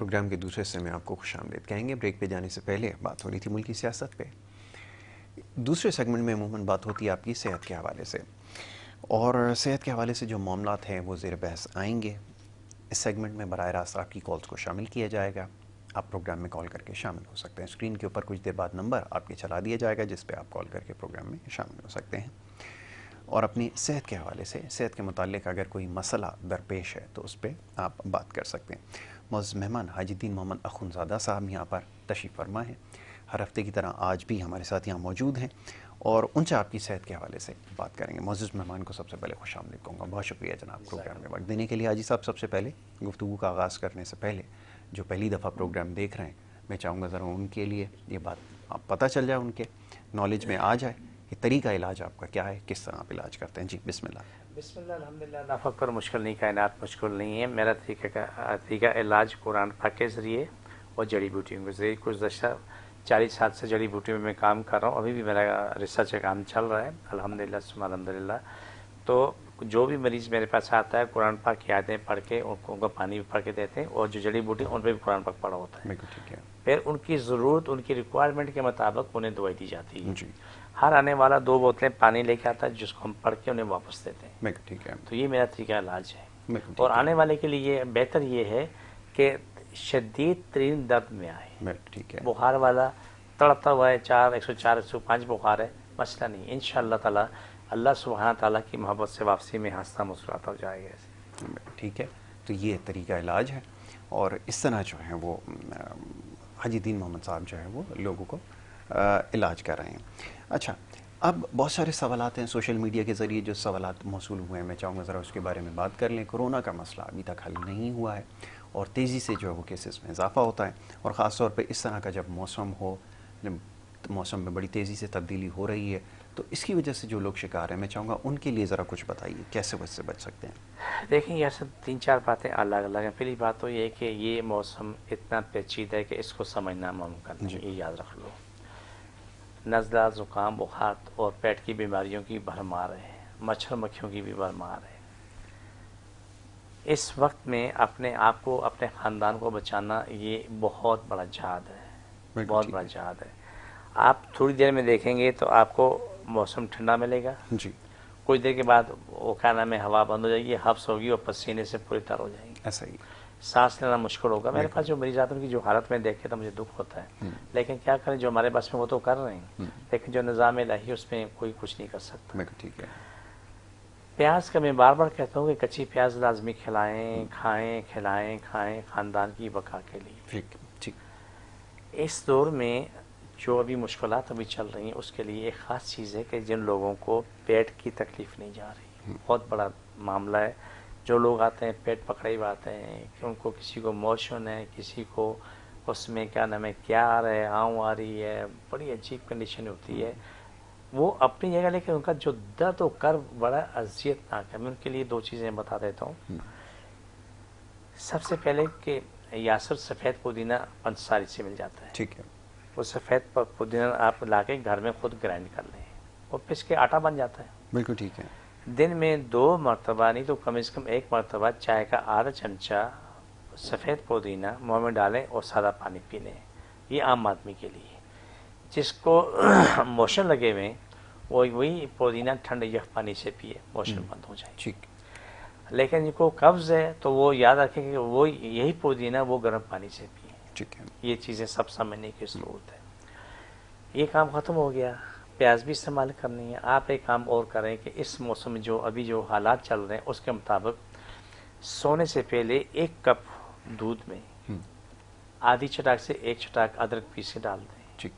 Programme کے دوسرے حصے میں آپ کو خوش آمدید کہیں گے۔ بریک پہ جانے سے پہلے بات ہو رہی تھی ملکی سیاست پہ۔ دوسرے سیگمنٹ میں عموماً بات ہوتی ہے آپ کی صحت کے حوالے سے، اور صحت کے حوالے سے جو معاملات ہیں وہ زیر بحث آئیں گے۔ اس سیگمنٹ میں براہ راست آپ کی کالز کو شامل کیا جائے گا۔ آپ پروگرام میں کال کر کے شامل ہو سکتے ہیں۔ اسکرین کے اوپر کچھ دیر بعد نمبر آپ کے چلا دیا جائے گا جس پہ آپ کال کر کے پروگرام میں شامل ہو سکتے ہیں، اور اپنی صحت کے حوالے سے، صحت کے متعلق اگر کوئی مسئلہ درپیش ہے تو اس پہ آپ بات کر سکتے ہیں۔ معزز مہمان حاجی الدین محمد اخونزادہ صاحب یہاں پر تشریف فرما ہیں، ہر ہفتے کی طرح آج بھی ہمارے ساتھ یہاں موجود ہیں، اور ان سے آپ کی صحت کے حوالے سے بات کریں گے۔ معزز مہمان کو سب سے پہلے خوش آمدید کہوں گا۔ بہت شکریہ جناب پروگرام میں وقت دینے کے لیے۔ حاجی صاحب، سب سے پہلے گفتگو کا آغاز کرنے سے پہلے جو پہلی دفعہ پروگرام دیکھ رہے ہیں، میں چاہوں گا ذرا ان کے لیے یہ بات آپ پتہ چل جائے، ان کے نالج میں آ جائے کہ طریقہ علاج آپ کا کیا ہے، کس طرح آپ علاج کرتے ہیں۔ جی بسم اللہ۔ بسم اللہ، الحمدللہ، لا فکر مشکل نہیں، کائنات مشکل نہیں ہے۔ میرا طریقہ علاج قرآن پاک کے ذریعے اور جڑی بوٹیوں کے ذریعے، گزشتہ 40 سال سے جڑی بوٹیوں میں کام کر رہا ہوں، ابھی بھی میرا ریسرچ کا کام چل رہا ہے الحمدللہ ثم الحمدللہ۔ تو جو بھی مریض میرے پاس آتا ہے قرآن پاک کی آیتیں پڑھ کے ان کو پانی بھی پڑھ کے دیتے ہیں، اور جو جڑی بوٹی ان پہ بھی قرآن پاک پڑھا ہوتا ہے۔ بالکل ٹھیک ہے۔ پھر ان کی ضرورت، ان کی ریکوائرمنٹ کے مطابق انہیں دوائی دی جاتی ہے۔ جی ہر آنے والا 2 بوتلیں پانی لے کے آتا ہے جس کو ہم پڑھ کے انہیں واپس دیتے ہیں۔ بالکل ٹھیک ہے۔ تو یہ میرا طریقہ علاج ہے، بالکل اور ٹھیک ہے۔ آنے والے کے لیے بہتر یہ ہے کہ شدید ترین درد میں آئے، بالکل ٹھیک ہے۔ بخار والا تڑپتا ہوا ہے، 104 105 بخار ہے، مسئلہ نہیں، انشاءاللہ تعالی اللہ سبحانہ تعالیٰ کی محبت سے واپسی میں ہنستا مسکراتا ہو جائے گا۔ ٹھیک ہے، تو یہ طریقہ علاج ہے، اور اس طرح جو ہے وہ حاجی الدین محمد صاحب جو ہے وہ لوگوں کو علاج کر رہے ہیں۔ اچھا، اب بہت سارے سوالات ہیں سوشل میڈیا کے ذریعے جو سوالات موصول ہوئے ہیں، میں چاہوں گا ذرا اس کے بارے میں بات کر لیں۔ کورونا کا مسئلہ ابھی تک حل نہیں ہوا ہے، اور تیزی سے جو ہے وہ کیسز میں اضافہ ہوتا ہے، اور خاص طور پہ اس طرح کا جب موسم ہو، موسم میں بڑی تیزی سے تبدیلی ہو رہی ہے، تو اس کی وجہ سے جو لوگ شکار ہیں، میں چاہوں گا ان کے لیے ذرا کچھ بتائیے کیسے وہ اس سے بچ سکتے ہیں۔ دیکھیں، یہ سب 3-4 باتیں الگ الگ ہیں۔ پہلی بات تو یہ ہے کہ یہ موسم اتنا پیچیدہ ہے کہ اس کو سمجھنا ممکن نہیں، یہ یاد رکھ لو۔ نزلہ، زکام، بخار اور پیٹ کی بیماریوں کی بھرمار ہے، مچھر مکھیوں کی بھی بھرمار ہے۔ اس وقت میں اپنے آپ کو، اپنے خاندان کو بچانا یہ بہت بڑا جہاد ہے، بہت بڑا جہاد ہے۔ آپ تھوڑی دیر میں دیکھیں گے تو آپ کو موسم ٹھنڈا ملے گا، جی، کچھ دیر کے بعد وہ کیا نام ہے، ہوا بند ہو جائے گی، حبس ہوگی، اور پسینے سے پوری طرح ہو جائیں گی، ایسا ہی سانس لینا مشکل ہوگا۔ میرے پاس جو مریض آتے ہیں ان کی جو حالت میں دیکھ کے تو مجھے دکھ ہوتا ہے، لیکن کیا کریں، جو ہمارے پاس میں وہ تو کر رہے ہیں، لیکن جو نظام الہی اس میں کوئی کچھ نہیں کر سکتا۔ بالکل ٹھیک ہے۔ پیاز کا میں بار بار کہتا ہوں کہ کچی پیاز لازمی کھلائیں، کھلائیں، کھائیں، خاندان کی بقا کے لیے۔ ٹھیک ٹھیک۔ اس دور میں جو ابھی مشکلات ابھی چل رہی ہیں اس کے لیے ایک خاص چیز ہے کہ جن لوگوں کو پیٹ کی تکلیف نہیں جا رہی، بہت بڑا معاملہ ہے۔ جو لوگ آتے ہیں پیٹ پکڑے ہوئے آتے ہیں، کہ ان کو کسی کو موشن ہے، کسی کو اس میں کیا نام ہے، کیا آ رہا ہے، آؤں آ رہی ہے، بڑی عجیب کنڈیشن ہوتی ہے، وہ اپنی جگہ، لیکن ان کا جو درد و کرب بڑا اذیت ناک ہے۔ میں ان کے لیے 2 چیزیں بتا دیتا ہوں۔ سب سے پہلے کہ یاسر سفید پودینہ پنساری سے مل جاتا ہے، ٹھیک ہے۔ وہ سفید پودینہ آپ لا کے گھر میں خود گرائنڈ کر لیں، وہ پس کے آٹا بن جاتا ہے۔ بالکل ٹھیک ہے۔ دن میں 2 مرتبہ نہیں تو کم از کم 1 مرتبہ چائے کا آدھا چمچہ سفید پودینہ منہ میں ڈالیں اور سادہ پانی پی لیں۔ یہ عام آدمی کے لیے، جس کو موشن لگے ہوئے وہی پودینہ ٹھنڈے یخ پانی سے پیے، موشن بند ہو جائے۔ ٹھیک۔ لیکن جن کو قبض ہے تو وہ یاد رکھیں کہ وہ یہی پودینہ وہ گرم پانی سے پیے۔ ٹھیک ہے۔ یہ چیزیں سب سمجھنے کی ضرورت ہے۔ یہ کام ختم ہو گیا، پیاز بھی استعمال کرنی ہے۔ آپ ایک کام اور کریں کہ اس موسم میں جو ابھی جو حالات چل رہے ہیں اس کے مطابق سونے سے پہلے 1 کپ دودھ میں آدھی چٹاک سے 1 چٹاک ادرک پیس کے ڈال دیں، ٹھیک۔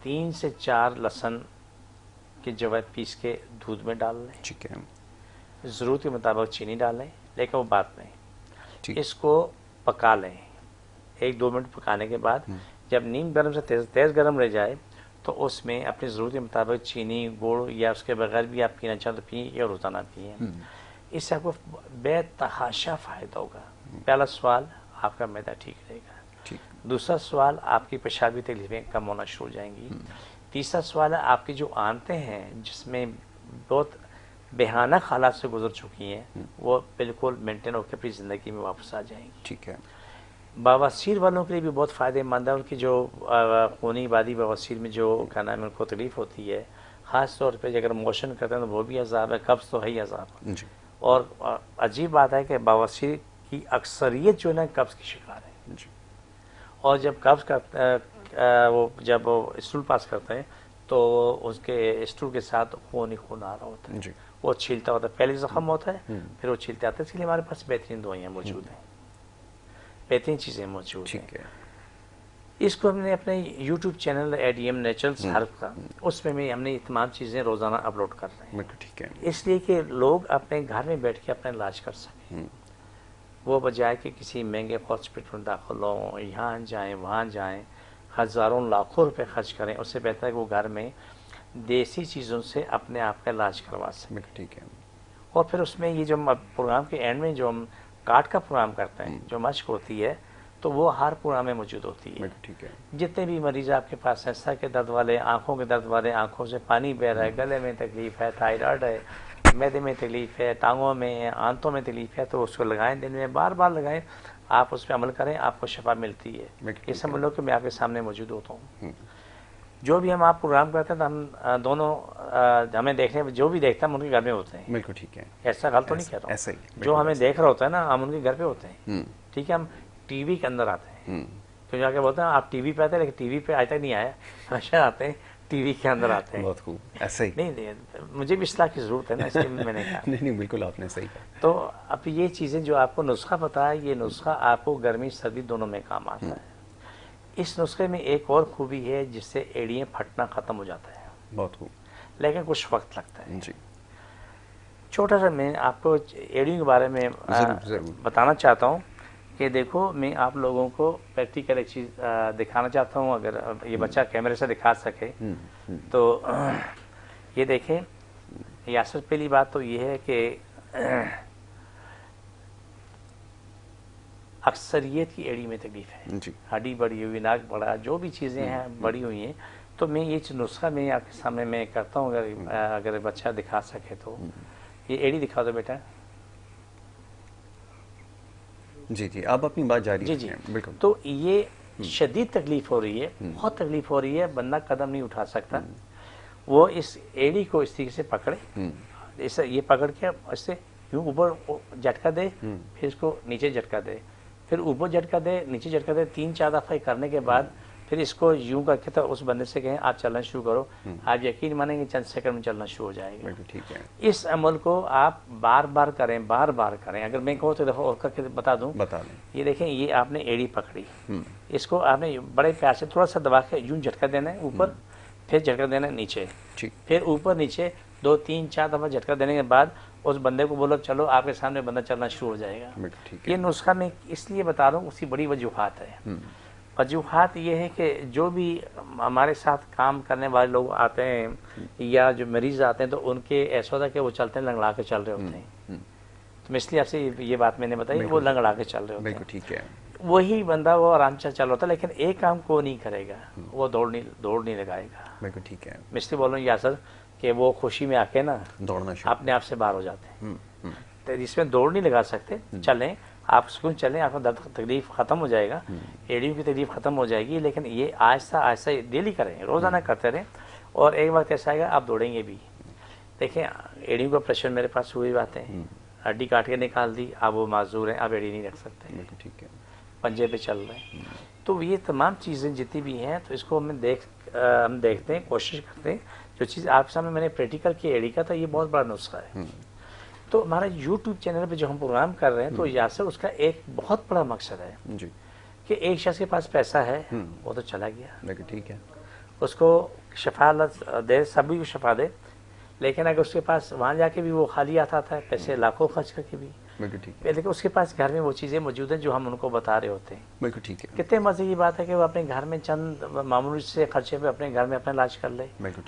3 سے 4 لہسن کی جوائے پیس کے دودھ میں ڈال لیں، ٹھیک ہے۔ ضرورت کے مطابق چینی ڈالیں، لیکن وہ بات نہیں، ٹھیک۔ اس کو پکا لیں 1-2 منٹ پکانے کے بعد جب نیم گرم سے تیز گرم رہ جائے تو اس میں اپنی ضرورت کے مطابق چینی، گڑ یا اس کے بغیر بھی آپ پینا چاہیں تو پئیں یا روزانہ پئیں، اس سے آپ کو بے تحاشا فائدہ ہوگا۔ پہلا سوال، آپ کا معدہ ٹھیک رہے گا۔ دوسرا سوال، آپ کی پیشابی تکلیفیں کم ہونا شروع ہو جائیں گی۔ تیسرا سوال ہے، آپ کی جو آنتیں ہیں جس میں بہت بھیانک حالات سے گزر چکی ہیں وہ بالکل مینٹین ہو کے اپنی زندگی میں واپس آ جائیں گی۔ ٹھیک ہے۔ بواسیر والوں کے لیے بھی بہت فائدہ مند ہے. ان کی جو خونی بادی بواسیر میں جو کیا نام ہے ان کو تکلیف ہوتی ہے, خاص طور پہ اگر موشن کرتے ہیں تو وہ بھی عذاب ہے, قبض تو ہے ہی عذاب. جی اور عجیب بات ہے کہ بواسیر کی اکثریت جو ہے نا قبض کی شکار ہے. جی اور جب قبض کرتا وہ جب اسٹول پاس کرتے ہیں تو اس کے اسٹول کے ساتھ خون ہی خون آ رہا ہوتا ہے. جی وہ چھیلتا ہوتا ہے, پہلے زخم ہوتا ہے پھر وہ چھیلتے آتے ہیں. اس کے لیے ہمارے پاس بہترین دوائیاں موجود ہیں, بہترین چیزیں موجود ہیں. ٹھیک ہے. اس کو ہم نے اپنے YouTube channel ADM naturals herb کا, اس میں ہم نے یہ تمام چیزیں روزانہ اپلوڈ کر رہے ہیں, بالکل ٹھیک ہے. اس لیے کہ لوگ اپنے گھر میں بیٹھ کے اپنا علاج کر سکیں, وہ بجائے کہ کسی مہنگے ہاسپٹل میں داخل ہوں, یہاں جائیں وہاں جائیں, ہزاروں لاکھوں روپے خرچ کریں. اس سے بہتر ہے کہ وہ گھر میں دیسی چیزوں سے اپنے آپ کا علاج کروا سکیں. بالکل ٹھیک ہے. اور پھر اس میں یہ جو ہم پروگرام کے اینڈ میں جو ہم کارڈ کا پروگرام کرتے ہیں, جو مشق ہوتی ہے تو وہ ہر پروگرام میں موجود ہوتی ہے. بالکل ٹھیک ہے. جتنے بھی مریض آپ کے پاس ہیں, سر کے درد والے, آنکھوں کے درد والے, آنکھوں سے پانی بہ رہا ہے, گلے میں تکلیف ہے, تھائرائڈ ہے, معدے میں تکلیف ہے, ٹانگوں میں, آنتوں میں تکلیف ہے, تو اس کو لگائیں, دن میں بار بار لگائیں, آپ اس پہ عمل کریں, آپ کو شفا ملتی ہے. یہ سمجھ لو کہ میں آپ کے سامنے موجود ہوتا ہوں. جو بھی ہم آپ پروگرام کرتے ہیں تو ہم دونوں ہمیں دیکھنے جو بھی دیکھتا ہے ہم ان کے گھر میں ہوتے ہیں. بالکل ٹھیک ہے. ایسا غلط تو نہیں کہہ رہا ایسا ہی ہوں, جو ہمیں دیکھ رہا ہوتا ہے نا ہم ان کے گھر پہ ہوتے ہیں. ٹھیک ہے, ہم ٹی وی کے اندر آتے ہیں, تو جا کے بولتے ہیں آپ ٹی وی پہ آتے ہیں, لیکن ٹی وی پہ آج تک نہیں آیا, ہمیشہ آتے ہیں ٹی وی کے اندر آتے ہیں. بہت خوب. ایسا ہی نہیں, مجھے بھی اصلاح کی ضرورت ہے نا, اس لیے میں نے کہا. نہیں بالکل آپ نے صحیح کہا. تو اب یہ چیزیں جو آپ کو نسخہ پتا ہے, یہ نسخہ آپ کو گرمی سردی دونوں میں کام آتا ہے. اس نسخے میں ایک اور خوبی ہے جس سے ایڑیاں پھٹنا ختم ہو جاتا ہے. بہت خوب. لیکن کچھ وقت لگتا ہے. جی چھوٹا سا میں آپ کو ایڑیوں کے بارے میں بتانا چاہتا ہوں کہ دیکھو, میں آپ لوگوں کو پریکٹیکل ایک چیز دکھانا چاہتا ہوں, اگر یہ بچہ کیمرے سے دکھا سکے تو. یہ دیکھیں یاسر, پہلی بات تو یہ ہے کہ اکثریت کی ایڑی میں تکلیف ہے, ہڈی بڑی ہوئی, ناک بڑا, جو بھی چیزیں ہیں بڑی ہوئی ہیں. تو میں یہ نسخہ میں آپ کے سامنے میں کرتا ہوں, اگر بچہ دکھا سکے تو. یہ ایڑی دکھا دو بیٹا. جی جی, آپ اپنی بات جاری رکھیں. جی بالکل. تو یہ شدید تکلیف ہو رہی ہے, بہت تکلیف ہو رہی ہے, بندہ قدم نہیں اٹھا سکتا. وہ اس ایڑی کو اس طریقے سے پکڑے, یہ پکڑ کے اس سے یوں اوپر جھٹکا دے, پھر اس کو نیچے جھٹکا دے, پھر اوپر جھٹکا دے, نیچے جھٹکا دے. 3-4 دفعہ کرنے کے بعد پھر اس کو یوں کر کے تو اس بندے سے کہیں آپ چلنا شروع کرو. آپ یقین مانیں گے چند سیکنڈ میں چلنا شروع ہو جائے گا. ٹھیک ہے. اس عمل کو آپ بار بار کریں, بار بار کریں. اگر میں کہوں تو دفعہ اور کر کے بتا دوں. یہ دیکھیں, یہ آپ نے ایڑی پکڑی, اس کو آپ نے بڑے پیار سے تھوڑا سا دبا کے یوں جھٹکا دینا ہے اوپر, پھر جھٹکا دینا ہے نیچے, پھر اوپر نیچے 2-3-4 دفعہ جھٹکا دینے کے بعد اس بندے کو بولو چلو, آپ کے سامنے بندہ چلنا شروع ہو جائے گا. یہ نسخہ میں اس لیے بتا رہا ہوں, اس کی بڑی وجوہات ہے. وجوہات یہ ہے کہ جو بھی ہمارے ساتھ کام کرنے والے لوگ آتے ہیں یا جو مریض آتے ہیں تو ان کے ایسا ہوتا ہے کہ وہ چلتے ہیں لنگڑا کے چل رہے ہوتے ہیں. تو اس لیے آپ سے یہ بات میں نے بتائی, وہ لنگڑا کے چل رہے ہوتے ہیں. ٹھیک ہے. وہی بندہ وہ آرام سے چل رہا ہوتا ہے, لیکن ایک کام کو نہیں کرے گا, وہ دوڑ نہیں لگائے گا. بالکل ٹھیک ہے. میں اس لیے بول رہا ہوں یاسر کہ وہ خوشی میں آ کے نا دوڑنا اپنے آپ سے باہر ہو جاتے ہیں. تو اس میں دوڑ نہیں لگا سکتے, چلیں آپ سکون چلیں, آپ کو درد تکلیف ختم ہو جائے گا, ایڑیوں کی تکلیف ختم ہو جائے گی. لیکن یہ آہستہ آہستہ ڈیلی کریں, روزانہ کرتے رہیں, اور ایک وقت ایسا آئے گا آپ دوڑیں گے بھی. دیکھیں ایڑیوں کا پریشر میرے پاس ہوئی باتیں, ہڈی کاٹ کے نکال دی, آپ وہ معذور ہیں, آپ ایڑی نہیں رکھ سکتے, ٹھیک ہے, پنجے پہ چل رہے ہیں. تو یہ تمام چیزیں جتنی بھی ہیں, تو اس کو ہم دیکھتے ہیں, کوشش کرتے ہیں. جو چیز آپ سامنے میں نے پریکٹیکل کی ایڑی کا تھا, یہ بہت بڑا نسخہ ہے. تو ہمارا یوٹیوب چینل پہ جو ہم پروگرام کر رہے ہیں, تو یاسر اس کا ایک بہت بڑا مقصد ہے کہ ایک شخص کے پاس پیسہ ہے, وہ تو چلا گیا, ٹھیک ہے, اس کو شفا دے, سبھی کو شفا دے. لیکن اگر اس کے پاس وہاں جا کے بھی وہ خالی آتا تھا, پیسے لاکھوں خرچ کر کے بھی, لیکن اس کے پاس گھر میں وہ چیزیں موجود ہیں جو ہم ان کو بتا رہے ہوتے ہیں. کتنے مزے کی بات ہے کہ وہ اپنے گھر میں چند معمولی سے خرچے پہ اپنے گھر میں اپنا علاج کر لے.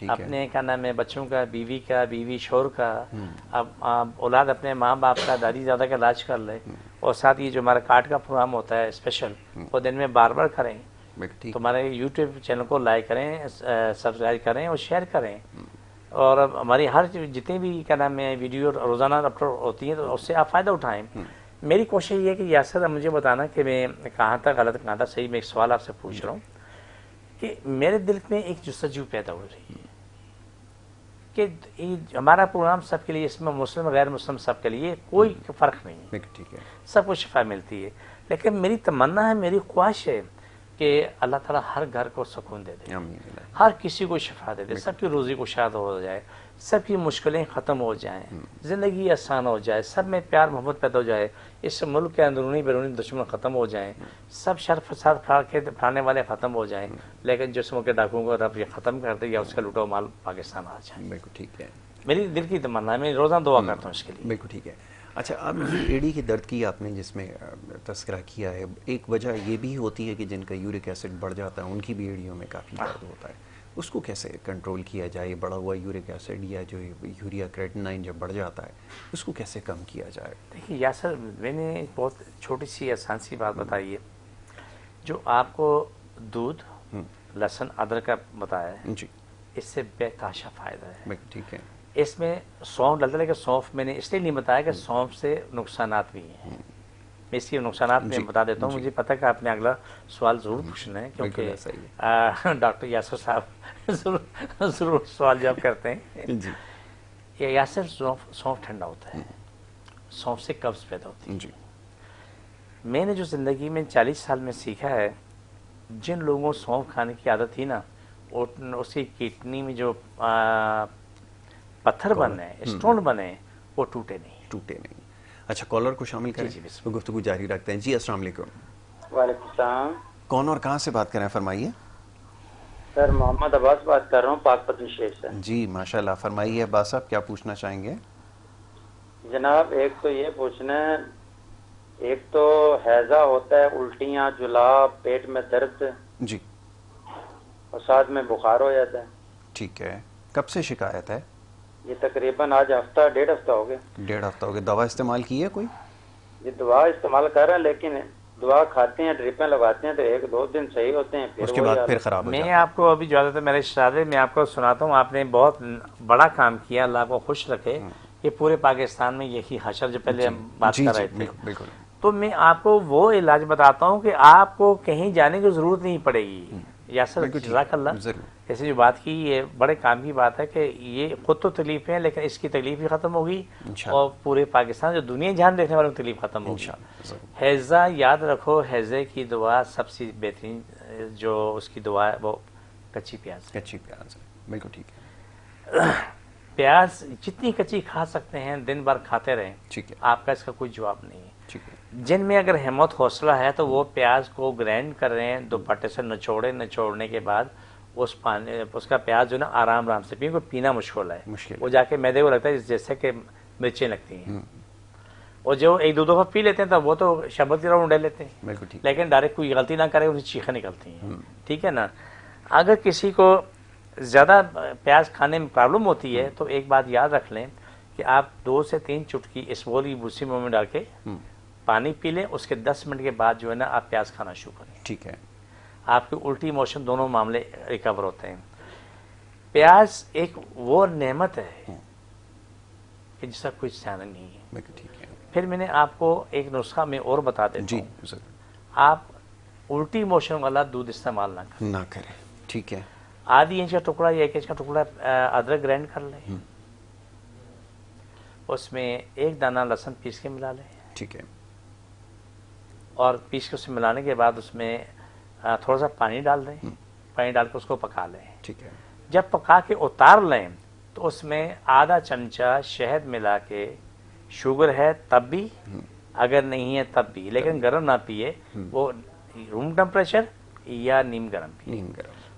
اپنے کیا نام ہے, بچوں کا, بیوی شوہر کا, اولاد اپنے ماں باپ کا, دادی دادا کا علاج کر لے. اور ساتھ یہ جو ہمارا کارڈ کا پروگرام ہوتا ہے اسپیشل, وہ دن میں بار بار کریں. تو ہمارے یوٹیوب چینل کو لائک کریں, سبسکرائب کریں اور شیئر کریں. اور ہماری ہر جتنے بھی کیا نام ہے ویڈیو روزانہ اپلوڈ ہوتی ہیں, تو اس سے آپ فائدہ اٹھائیں. میری کوشش یہ ہے کہ یاسر اب مجھے بتانا کہ میں کہاں تک غلط کہاں تک صحیح. میں ایک سوال آپ سے پوچھ رہا ہوں کہ میرے دل میں ایک جستجو پیدا ہو رہی ہے کہ ہمارا پروگرام سب کے لیے، اس میں مسلم غیر مسلم سب کے لیے کوئی فرق نہیں ہے، ٹھیک ہے، سب کو شفا ملتی ہے. لیکن میری تمنا ہے، میری خواہش ہے کہ اللہ تعالیٰ ہر گھر کو سکون دے دے، ہر کسی کو شفا دے دے، سب کی روزی کو شاد ہو جائے، سب کی مشکلیں ختم ہو جائیں، زندگی آسان ہو جائے، سب میں پیار محبت پیدا ہو جائے، اس ملک کے اندرونی بیرونی دشمن ختم ہو جائیں، سب شر فساد پھاڑنے والے ختم ہو جائیں، لیکن جسموں کے ڈاکوؤں کو رب یہ ختم کر دے یا اس کا لوٹا مال پاکستان آ جائے. بالکل ٹھیک ہے، میری دل کی تمنا ہے، میں روزانہ دعا کرتا ہوں اس کے لیے. بالکل ٹھیک ہے. اچھا، اب یہ ایڑی کے درد کی آپ نے جس میں تذکرہ کیا ہے، ایک وجہ یہ بھی ہوتی ہے کہ جن کا یورک ایسڈ بڑھ جاتا ہے ان کی بھی ایڑیوں میں کافی درد ہوتا ہے، اس کو کیسے کنٹرول کیا جائے؟ بڑھا ہوا یورک ایسڈ یا جو یوریا کریٹینائن جب بڑھ جاتا ہے اس کو کیسے کم کیا جائے؟ دیکھیے یاسر، میں نے بہت چھوٹی سی آسان سی بات بتائی ہے. جو آپ کو دودھ، لہسن، ادرک کا بتایا ہے، جی، اس سے بے تحاشا فائدہ ہے. ٹھیک ہے، اس میں سونف ڈلتا ہے کہ سونف میں نے اس لیے نہیں بتایا کہ سونف سے نقصانات بھی ہیں. میں اس کے نقصانات میں بتا دیتا ہوں. مجھے پتہ کہ آپ نے اگلا سوال ضرور پوچھنا ہے کیونکہ ڈاکٹر یاسر صاحب ضرور سوال جواب کرتے ہیں. جی، یاسر سونف ٹھنڈا ہوتا ہے، سونف سے قبض پیدا ہوتی ہے. جی، میں نے جو زندگی میں 40 سال میں سیکھا ہے، جن لوگوں کو سونف کھانے کی عادت تھی نا، اس کی کڈنی میں جو پتھر بنے، اسٹون بنے، وہ ٹوٹے نہیں. اچھا، کالر کو شامل کریں، جی، تو گفتگو جاری رکھتے ہیں. جی، السلام علیکم. وعلیکم السلام. کون اور کہاں سے بات کر رہے ہیں؟ فرمائیے. سر محمد عباس بات کر رہا ہوں پاک پتن شہر سے. جی، ماشاءاللہ، فرمائیے عباس صاحب، کیا پوچھنا چاہیں گے؟ جناب ایک تو یہ پوچھنا ہے، ایک تو ہیضہ ہوتا ہے، الٹیاں، جلاب، پیٹ میں درد، جی، اور ساتھ میں بخار ہو جاتا ہے. ٹھیک ہے، کب سے شکایت ہے؟ یہ تقریباً آج ہفتہ ڈیڑھ ہفتہ ہو گیا. 1.5 ہفتہ ہو گیا. دوا استعمال کی ہے کوئی؟ یہ دعا استعمال کر رہے ہیں، لیکن دعا کھاتے ہیں، ڈرپیں لگاتے ہیں تو 1-2 دن صحیح ہوتے ہیں، اس کے بعد پھر خراب ہو جاتا ہے. میں آپ کو ابھی اجازت ہے میرے شہزادے، میں آپ کو سناتا ہوں. آپ نے بہت بڑا کام کیا، اللہ کو خوش رکھے. یہ پورے پاکستان میں یہی حشر جو پہلے ہم بات کر رہے تھے، بالکل. تو میں آپ کو وہ علاج بتاتا ہوں کہ آپ کو کہیں جانے کی ضرورت نہیں پڑے گی. یاسر جزاک اللہ، ایسے جو بات کی یہ بڑے کام کی بات ہے کہ یہ خود تو تکلیف ہے لیکن اس کی تکلیف بھی ختم ہوگی اور پورے پاکستان جو دنیا جہان دیکھنے والوں کی تکلیف ختم ہوگی. حیضہ یاد رکھو، حیضے کی دعا سب سے بہترین جو اس کی دعا ہے وہ کچی پیاز. بالکل ٹھیک ہے. پیاز جتنی کچی کھا سکتے ہیں دن بھر کھاتے رہیں، ٹھیک ہے، آپ کا اس کا کوئی جواب نہیں ہے. ٹھیک ہے. جن میں اگر ہمت حوصلہ ہے تو وہ پیاز کو گرائنڈ کر رہے ہیں، دوپٹے سے نچوڑنے کے بعد اس کا پیاز جو نا آرام سے پییں، کوئی پینا مشکل ہے، وہ جا کے میدے کو لگتا ہے جیسے کہ مرچیں لگتی ہیں. اور جو 1-2 دفعہ پی لیتے ہیں تو وہ تو شربت کی طرح ڈال لیتے ہیں، لیکن ڈائریکٹ کوئی غلطی نہ کرے اسے چیخیں نکلتی ہیں. ٹھیک ہے نا. اگر کسی کو زیادہ پیاز کھانے میں پرابلم ہوتی ہے تو ایک بات یاد رکھ لیں کہ آپ 2 سے 3 چٹکی اسمول بوسی منہ میں ڈال کے پانی پی لیں. اس کے 10 منٹ کے بعد جو ہے نا آپ پیاز کھانا شروع کریں. ٹھیک ہے. آپ کی الٹی موشن دونوں معاملے ریکور ہوتے ہیں. پیاز ایک وہ نعمت ہے کہ جس کا کوئی سیاح نہیں ہے. پھر میں نے آپ کو ایک نسخہ میں اور بتا دیتا ہوں. آپ الٹی موشن والا دودھ استعمال نہ کریں. ٹھیک ہے. آدھی انچ کا ٹکڑا یا 1 انچ کا ٹکڑا ادرک گرائنڈ کر لیں، اس میں 1 دانہ لہسن پیس کے ملا لیں. ٹھیک ہے. اور پیس کے اسے ملانے کے بعد اس میں تھوڑا سا پانی ڈال دیں. پانی ڈال کے اس کو پکا لیں. ٹھیک ہے. جب پکا کے اتار لیں تو اس میں آدھا چمچہ شہد ملا کے، شوگر ہے تب بھی، اگر نہیں ہے تب بھی، لیکن گرم نہ پیے، وہ روم ٹمپریچر یا نیم گرم پیے.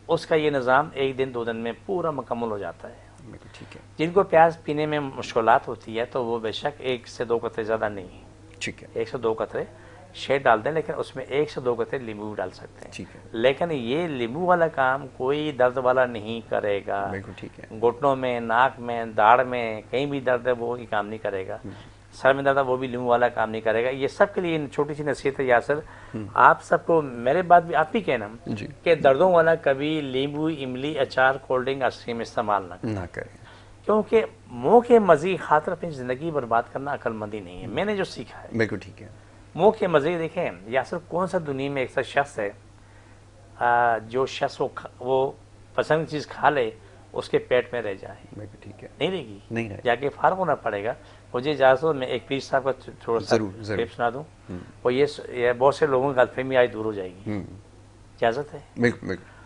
اس کا یہ نظام 1 دن 2 دن میں پورا مکمل ہو جاتا ہے. ٹھیک ہے. جن کو پیاز پینے میں مشکلات ہوتی ہے تو وہ بے شک 1 سے 2 قطرے زیادہ نہیں، ٹھیک ہے، 1 سے 2 قطرے شہد ڈال دیں، لیکن اس میں 1 سے 2 قطرے لیمبو بھی ڈال سکتے ہیں. ٹھیک ہے. لیکن یہ لیمبو والا کام کوئی درد والا نہیں کرے گا. بالکل ٹھیک ہے. گھٹنوں میں، ناک میں، داڑھ میں کہیں بھی درد ہے وہ کام نہیں کرے گا. سر میں درد ہے وہ بھی لیمبو والا کام نہیں کرے گا. یہ سب کے لیے چھوٹی سی نصیحت ہے یاسر، آپ سب کو میرے بات بھی آپ ہی کہنا کہ دردوں والا کبھی لیمبو، املی، اچار، کولڈ ڈرنک، آئس کریم استعمال نہ کریں. کیونکہ منہ کے مزے کی خاطر اپنی زندگی برباد کرنا عقل مندی نہیں ہے. میں نے جو سیکھا ہے بالکل ٹھیک ہے. منہ کے مزے دیکھیں. یاسر کون سا دنیا میں ایک سا شخص ہے جو شخص وہ پسند چیز کھا لے اس کے پیٹ میں رہ جائے؟ بالکل ٹھیک ہے. نہیں رہے گی. نہیں رہے. جا کے فارغ ہونا پڑے گا. مجھے اجازت ہو میں ایک پیر صاحب کا تھوڑا سا کلپ سنا دوں. اور یہ بہت سے لوگوں کی غلط فہمی آج دور ہو جائے گی. اجازت ہے؟ بالکل بالکل.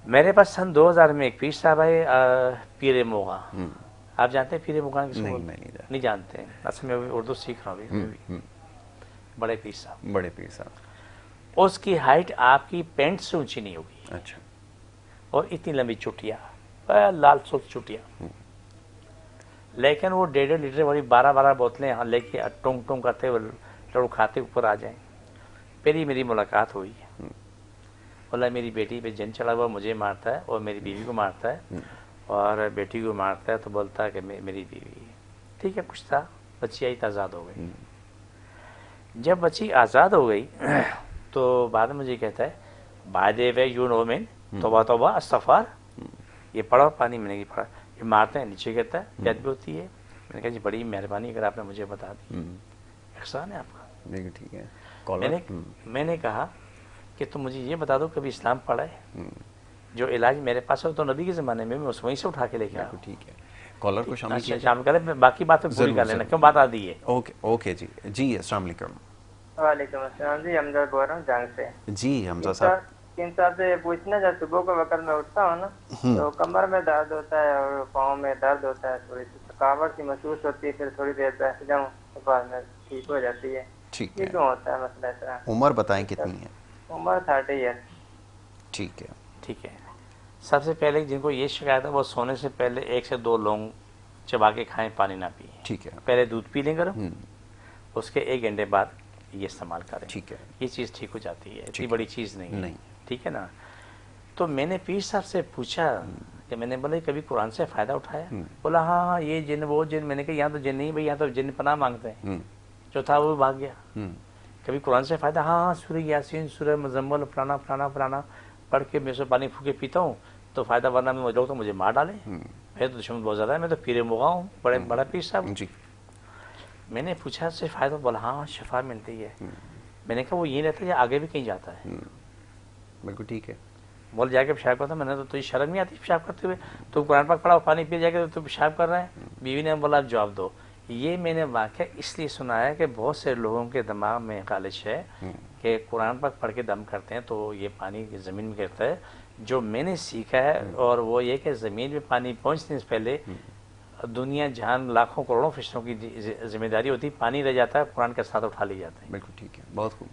میرے پاس سن 2000 میں ایک پیر صاحب آئے, پیر موغا. آپ جانتے ہیں پیر موغا کس کو؟ نہیں جانتے ہیں. اصل میں اردو سیکھ رہا ہوں ابھی. بڑے پیر صاحب. بڑے پیر صاحب. اس کی ہائٹ آپ کی پینٹ سے اونچی نہیں ہوگی. اچھا. اور اتنی لمبی چٹیا, لال سرخ چٹیا. لیکن وہ 1.5 لیٹر والی 12 بوتلیں لے کے ٹونگ ٹونگ کرتے ہوئے لڑو کھاتے اوپر آ جائیں. پہلی میری ملاقات ہوئی. بولا میری بیٹی پہ جن چڑھا ہوا مجھے مارتا ہے اور میری بیوی کو مارتا ہے اور بیٹی کو مارتا ہے. تو بولتا ہے کہ میری بیوی. ٹھیک ہے, کچھ تھا. بچی آئی تو آزاد ہو گئی. جب بچی آزاد ہو گئی تو بعد میں مجھے کہتا ہے by they way you know مین توبہ توبہ استغفار. یہ پڑھو پانی. میں نے پڑھا. یہ مارتے ہیں نیچے کہتا ہے بیعت بھی ہوتی ہے. میں نے کہا جی بڑی مہربانی اگر آپ نے مجھے بتا دی, احسان ہے آپ کا. بالکل ٹھیک ہے. میں نے کہا کہ تم مجھے یہ بتا دو کبھی اسلام پڑھا ہے؟ جو علاج میرے پاس ہے تو نبی کے زمانے میں وہیں سے اٹھا کے لے کے آیا. ٹھیک ہے. کالر کو شامل کیا شامل کر لیں. باقی باتیں پوری کر لینا. کیوں بات آ دی ہے؟ اوکے اوکے جی. جی السلام علیکم. وعلیکم السلام. جی حمزہ بول رہا ہوں جنگ سے. جی حمزہ صاحب. صاحب سے پوچھنا جب صبح کے وقت میں اٹھتا ہوں نا تو کمر میں درد ہوتا ہے اور پاؤں میں درد ہوتا ہے. تھوڑی سی تھکاوٹ سی محسوس ہوتی ہے. پھر تھوڑی دیر بیٹھ جاؤں تو بعد میں ٹھیک ہو جاتی ہے. ٹھیک یہ ہے. کیوں ہوتا ہے مسئلہ اس طرح؟ عمر بتائیں کتنی ہے؟ عمر 30 ہے. ٹھیک ہے. ٹھیک ہے. سب سے پہلے جن کو یہ شکایت ہے وہ سونے سے پہلے 1 سے 2 لونگ چبا کے کھائیں, پانی نہ پئیں. ٹھیک ہے. پہلے دودھ پی لیں گرم, اس کے 1 گھنٹے بعد یہ استعمال کریں. ٹھیک ہے. یہ چیز ٹھیک ہو جاتی ہے. اتنی بڑی چیز نہیں ہے. ٹھیک ہے نا. تو میں نے پیر صاحب سے پوچھا کہ میں نے بولا کبھی قرآن سے فائدہ اٹھایا؟ بولا ہاں یہ جن وہ جن. میں نے کہا یہاں تو جن نہیں بھائی, یہاں تو جن پناہ مانگتے ہیں. جو تھا وہ بھاگ گیا. کبھی قرآن سے فائدہ؟ ہاں سورہ یاسین, سورہ مزمل, فلانا فلانا فلانا پڑھ کے میں سے پانی پھوکے پیتا ہوں تو فائدہ, ورنہ میں لوگ تو مجھے مار ڈالیں. میں تو دشمن بہت زیادہ ہے. میں تو پیر موغا ہوں, بڑا پیر صاحب. جی. میں نے پوچھا سے فائدہ؟ بولا ہاں شفا ملتی ہے. میں نے کہا وہ یہ رہتا ہے یا آگے بھی کہیں جاتا ہے؟ بالکل ٹھیک ہے. بول جا کے پیشاب کرتا. میں نے تو تجھے شرم نہیں آتی پیشاب کرتے ہوئے؟ تو قرآن پاک پڑھا, پانی پی جا کے تو پیشاب کر رہے ہیں. بیوی نے بولا آپ جواب دو. یہ میں نے واقعہ اس لیے سنا ہے کہ بہت سے لوگوں کے دماغ میں خالش ہے کہ قرآن پاک پڑھ کے دم کرتے ہیں تو یہ پانی زمین میں گرتا ہے. جو میں نے سیکھا ہے اور وہ یہ کہ زمین میں پانی پہنچنے سے پہلے دنیا جہان لاکھوں کروڑوں فرشتوں کی ذمہ داری ہوتی ہے. پانی رہ جاتا ہے, قرآن کے ساتھ اٹھا لی جاتا ہے. بالکل ٹھیک ہے. بہت خوب.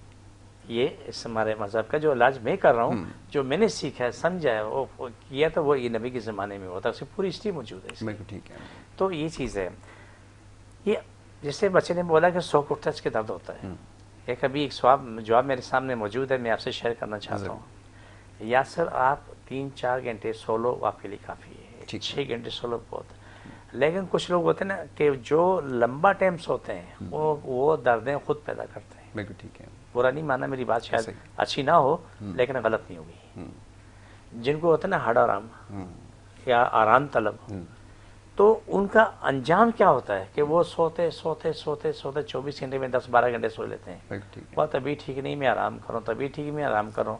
یہ اس ہمارے مذہب کا جو علاج میں کر رہا ہوں, جو میں نے سیکھا ہے, سمجھا ہے, وہ کیا تو وہ یہ نبی کے زمانے میں ہوتا ہے. اس کی پوری ہسٹری موجود ہے. بالکل ٹھیک ہے. تو یہ چیز ہے. یہ جیسے بچے نے بولا کہ 100 کو ٹچ کے درد ہوتا ہے. ایک ابھی ایک جواب میرے سامنے موجود ہے, میں آپ سے شیئر کرنا چاہتا ہوں. یاسر آپ 3-4 گھنٹے سو لو, آپ کے لیے کافی ہے. 6 گھنٹے سو لو بہت. لیکن کچھ لوگ ہوتے ہیں نا کہ جو لمبا ٹائم سوتے ہیں وہ دردیں خود پیدا کرتے ہیں. بالکل ٹھیک ہے. برا نہیں ماننا, میری بات شاید اچھی نہ ہو لیکن غلط نہیں ہوگی. جن کو ہوتا ہے نا ہڈ آرام یا آرام طلب, تو ان کا انجام کیا ہوتا ہے کہ وہ سوتے 24 گھنٹے میں 10-12 گھنٹے سو لیتے ہیں. وہ طبیعت ٹھیک نہیں, میں آرام کروں, طبیعت ٹھیک میں آرام کروں.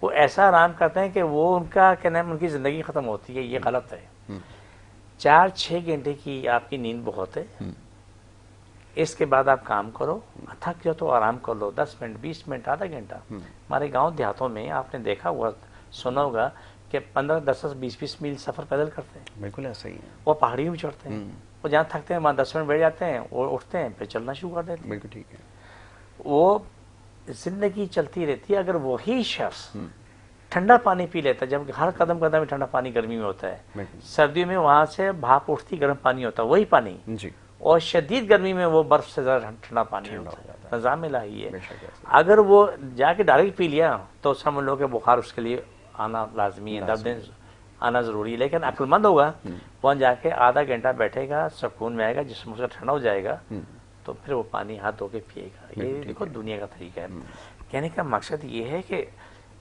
وہ ایسا آرام کرتے ہیں کہ وہ ان کا کیا نام, ان کی زندگی ختم ہوتی ہے. یہ غلط ہے. 4-6 گھنٹے کی آپ کی نیند بہت ہے. اس کے بعد آپ کام کرو, تھک جاؤ تو آرام کر لو, 10 منٹ 20 منٹ آدھا گھنٹہ. ہمارے گاؤں دیہاتوں میں آپ نے دیکھا ہوا, سنا ہوگا کہ 15-10-20 میل سفر پیدل کرتے ہیں. بالکل ایسا ہی ہے. وہ پہاڑیوں میں چڑھتے ہیں, وہ جہاں تھکتے ہیں وہاں 10 منٹ بیٹھ جاتے ہیں, وہ اٹھتے ہیں پھر چلنا شروع کر دیتے ہیں. بالکل ٹھیک ہے. وہ زندگی چلتی رہتی ہے. اگر وہی شخص ٹھنڈا پانی پی لیتا, جب ہر قدم قدم میں ٹھنڈا پانی گرمی میں ہوتا ہے, سردیوں میں وہاں سے بھاپ اٹھتی گرم پانی ہوتا ہے, وہی پانی, اور شدید گرمی میں وہ برف سے زیادہ ٹھنڈا پانی ہوتا ہے. نظام الہی ہے. اگر وہ جا کے ڈائریکٹ پی لیا تو سمجھ لو کہ بخار اس کے لیے آنا لازمی ہے, دردیں آنا ضروری ہے. لیکن عقل مند ہوگا, وہاں جا کے آدھا گھنٹہ بیٹھے گا, سکون میں آئے گا, جسم اس کا ٹھنڈا ہو جائے گا, تو پھر وہ پانی ہاتھ دھو کے پیے گا. یہ دیکھو دنیا کا طریقہ ہے. کہنے کا مقصد یہ ہے کہ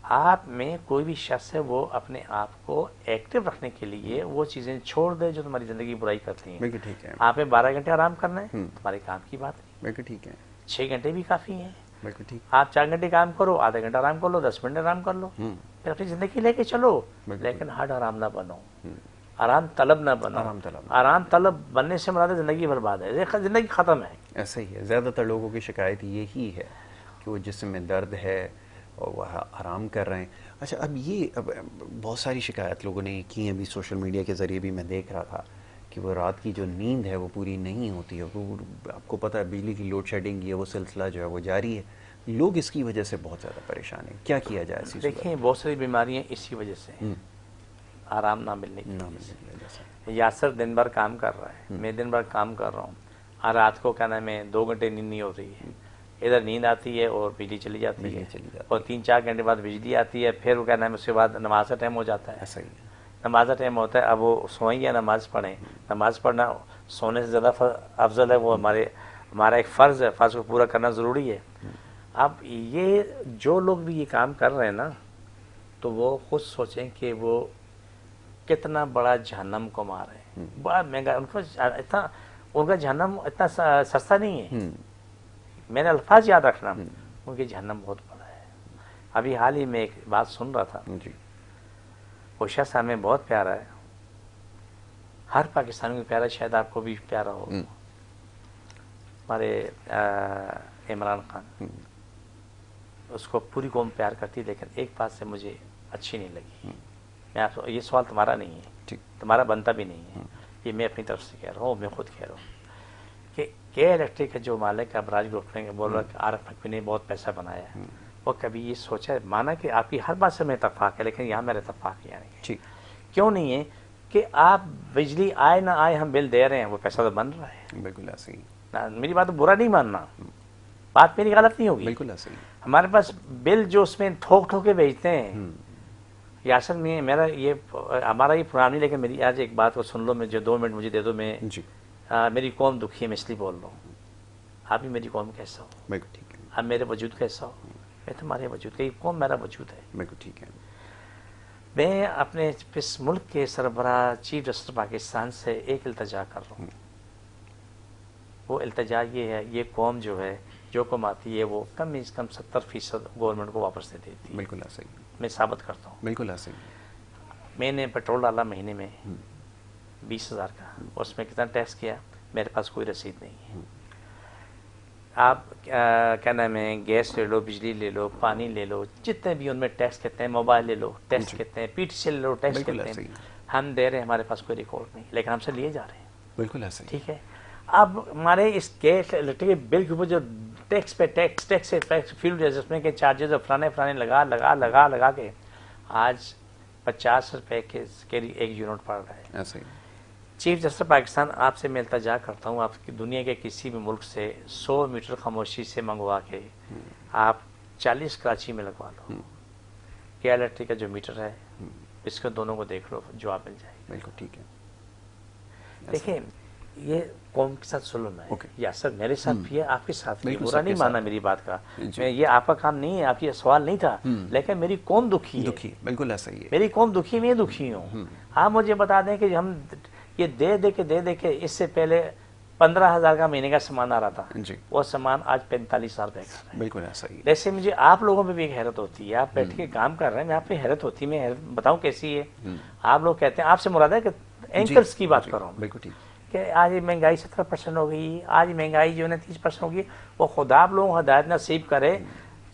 آپ میں کوئی بھی شخص ہے وہ اپنے آپ کو ایکٹیو رکھنے کے لیے وہ چیزیں چھوڑ دے جو تمہاری زندگی برائی کرتی ہیں. بالکل ٹھیک ہے. آپ نے 12 گھنٹے آرام کرنا ہے, تمہارے کام کی بات نہیں. بالکل ٹھیک ہے. 6 گھنٹے بھی کافی ہیں. بالکل ٹھیک. آپ 4 گھنٹے کام کرو, آدھا گھنٹہ آرام کر لو, 10 منٹ آرام کر لو, پھر اپنی زندگی لے کے چلو. لیکن ہٹ آرام نہ بنو, آرام طلب نہ بنو. آرام طلب بننے سے مراد زندگی برباد ہے, زندگی ختم ہے. ایسا ہی ہے. زیادہ تر لوگوں کی شکایت یہی ہے کہ وہ جسم میں درد ہے اور وہ آرام کر رہے ہیں. اچھا, اب بہت ساری شکایت لوگوں نے کی ہیں بھی, سوشل میڈیا کے ذریعے بھی میں دیکھ رہا تھا کہ وہ رات کی جو نیند ہے وہ پوری نہیں ہوتی ہے. وہ آپ کو پتہ ہے بجلی کی لوڈ شیڈنگ یہ وہ سلسلہ جو ہے وہ جاری ہے. لوگ اس کی وجہ سے بہت زیادہ پریشان ہیں. کیا کیا جائے اسی صورت؟ دیکھیں, بہت ساری بیماریاں اسی وجہ سے, آرام نہ ملنے کی وجہ سے. یاسر دن بھر کام کر رہا ہے, میں دن بھر کام کر رہا ہوں, رات کو کیا نام ہے 2 گھنٹے نیند نہیں ہو رہی ہے. ادھر نیند آتی ہے اور بجلی چلی جاتی ہے, اور 3-4 گھنٹے بعد بجلی آتی ہے, پھر وہ کیا نام ہے اس کے بعد نماز کا ٹائم ہو جاتا ہے. ایسا ہی ہے. نماز کا ٹائم ہوتا ہے, اب وہ سوئیں یا نماز پڑھیں. نماز پڑھنا سونے سے زیادہ افضل ہے, وہ ہمارا ایک فرض ہے, فرض کو پورا کرنا ضروری ہے. اب یہ جو لوگ بھی یہ کام کر رہے ہیں نا, تو وہ خود سوچیں کہ وہ کتنا بڑا جہنم کو مار رہے ہیں. بڑا مہنگا ان کا جہنم اتنا سستا نہیں ہے. میرے الفاظ یاد رکھنا, ان کی جہنم بہت بڑا ہے. ابھی حال ہی میں ایک بات سن رہا تھا, وہ شخص ہمیں بہت پیارا ہے, ہر پاکستانی کو پیارا, شاید آپ کو بھی پیارا ہو, ہمارے عمران خان. اس کو پوری قوم پیار کرتی, لیکن ایک بات سے مجھے اچھی نہیں لگی. میں آپ یہ سوال تمہارا نہیں ہے, تمہارا بنتا بھی نہیں ہے, یہ میں اپنی طرف سے کہہ رہا ہوں, میں خود کہہ رہا ہوں کہ کے الیکٹرک کا جو مالک ہے ابراج گروپ نے بول رہا کہ عارف نقوی نے بہت پیسہ بنایا ہے. وہ کبھی یہ سوچا, مانا کہ آپ کی ہر بات سے میں اتفاق ہے, لیکن یہاں میرا اتفاق نہیں. کیوں نہیں ہے کہ آپ بجلی آئے نہ آئے ہم بل دے رہے ہیں, وہ پیسہ تو بن رہا ہے. بالکل ایسے ہی. میری بات برا نہیں ماننا, بات میری غلط نہیں ہوگی. بالکل ایسے ہی. ہمارے پاس بل جو اس میں ٹھوک ٹھوکے بھیجتے ہیں, یاسر میں میرا یہ ہمارا یہ پروگرام نہیں, لیکن میری آج ایک بات کو سن لو, میں جو 2 منٹ مجھے دے دو. میں میری قوم دکھی ہے, میں اس لیے بول رہا ہوں. آپ بھی میری قوم کیسا ہو, بالکل ٹھیک ہے. آپ میرے وجود کیسا ہو, میں تمہارے وجود کا, یہ قوم میرا وجود ہے. بالکل ٹھیک ہے. میں اپنے اس ملک کے سربراہ چیف جسٹس پاکستان سے ایک التجا کر رہا ہوں. وہ التجا یہ ہے, یہ قوم جو ہے, جو قوم آتی ہے وہ کم از کم 70% گورنمنٹ کو واپس دے دیتی ہے. بالکل ایسا ہی. میں ثابت کرتا ہوں. بالکل ایسا ہی. میں نے پیٹرول ڈالا مہینے میں 20,000 کا, اس میں کتنا ٹیکس کیا, میرے پاس کوئی رسید نہیں ہے. آپ کیا نام ہے, گیس لے لو, بجلی لے لو, پانی لے لو, جتنے بھی ان میں ٹیکس کہتے ہیں, موبائل لے لو ٹیکس کہتے ہیں, پی ٹی سی لے لو ٹیکس کہتے ہیں, ہم دے رہے ہیں, ہمارے پاس کوئی ریکارڈ نہیں, لیکن ہم سے لیے جا رہے ہیں. بالکل ایسا. ٹھیک ہے. اب ہمارے اس گیس الیکٹرک بل کے اوپر جو ٹیکس پہ ٹیکس فیلڈ ایڈجسٹمنٹ کے چارجز اور فلانے لگا کے آج 50 روپے کے ایک یونٹ پڑ رہا ہے. ایسا ہی. چیف جسٹس پاکستان, آپ سے میں التجا کرتا ہوں, آپ کی دنیا کے کسی بھی ملک سے 100 میٹر خاموشی سے منگوا کے آپ 40 کراچی میں لگوا لو. کے الیکٹرک کا جو میٹر ہے اس کو دونوں کو دیکھ لو, جواب مل جائے گا. بالکل ٹھیک ہے. دیکھیں, یہ قوم کے ساتھ ظلم ہے. یا سر میرے ساتھ بھی ہے, آپ کے ساتھ بھی. برا نہیں ماننا میری بات کا, میں یہ آپ کا کام نہیں ہے, آپ یہ سوال نہیں تھا, لیکن میری قوم دکھی ہے. بالکل ایسا ہی ہے. میری قوم دکھی, میں دکھی ہوں. آپ مجھے بتا دیں کہ ہم یہ دے کے اس سے پہلے 15,000 کا مہینے کا سامان آ رہا تھا, وہ سامان آج 45,000 روپے کا ہے. بالکل ایسا ہی. جیسے مجھے آپ لوگوں پہ بھی ایک حیرت ہوتی ہے, آپ بیٹھ کے کام کر رہے ہیں, میں آپ پہ حیرت ہوتی ہے. میں بتاؤں کیسی ہے. آپ لوگ کہتے ہیں, آپ سے مراد ہے کہ اینکرز کی بات کر رہا ہوں. بالکل ٹھیک. کہ آج مہنگائی 70% ہو گئی, آج مہنگائی جو ہے 30% ہو گئی. وہ خدا آپ لوگوں کو ہدایت نصیب کرے,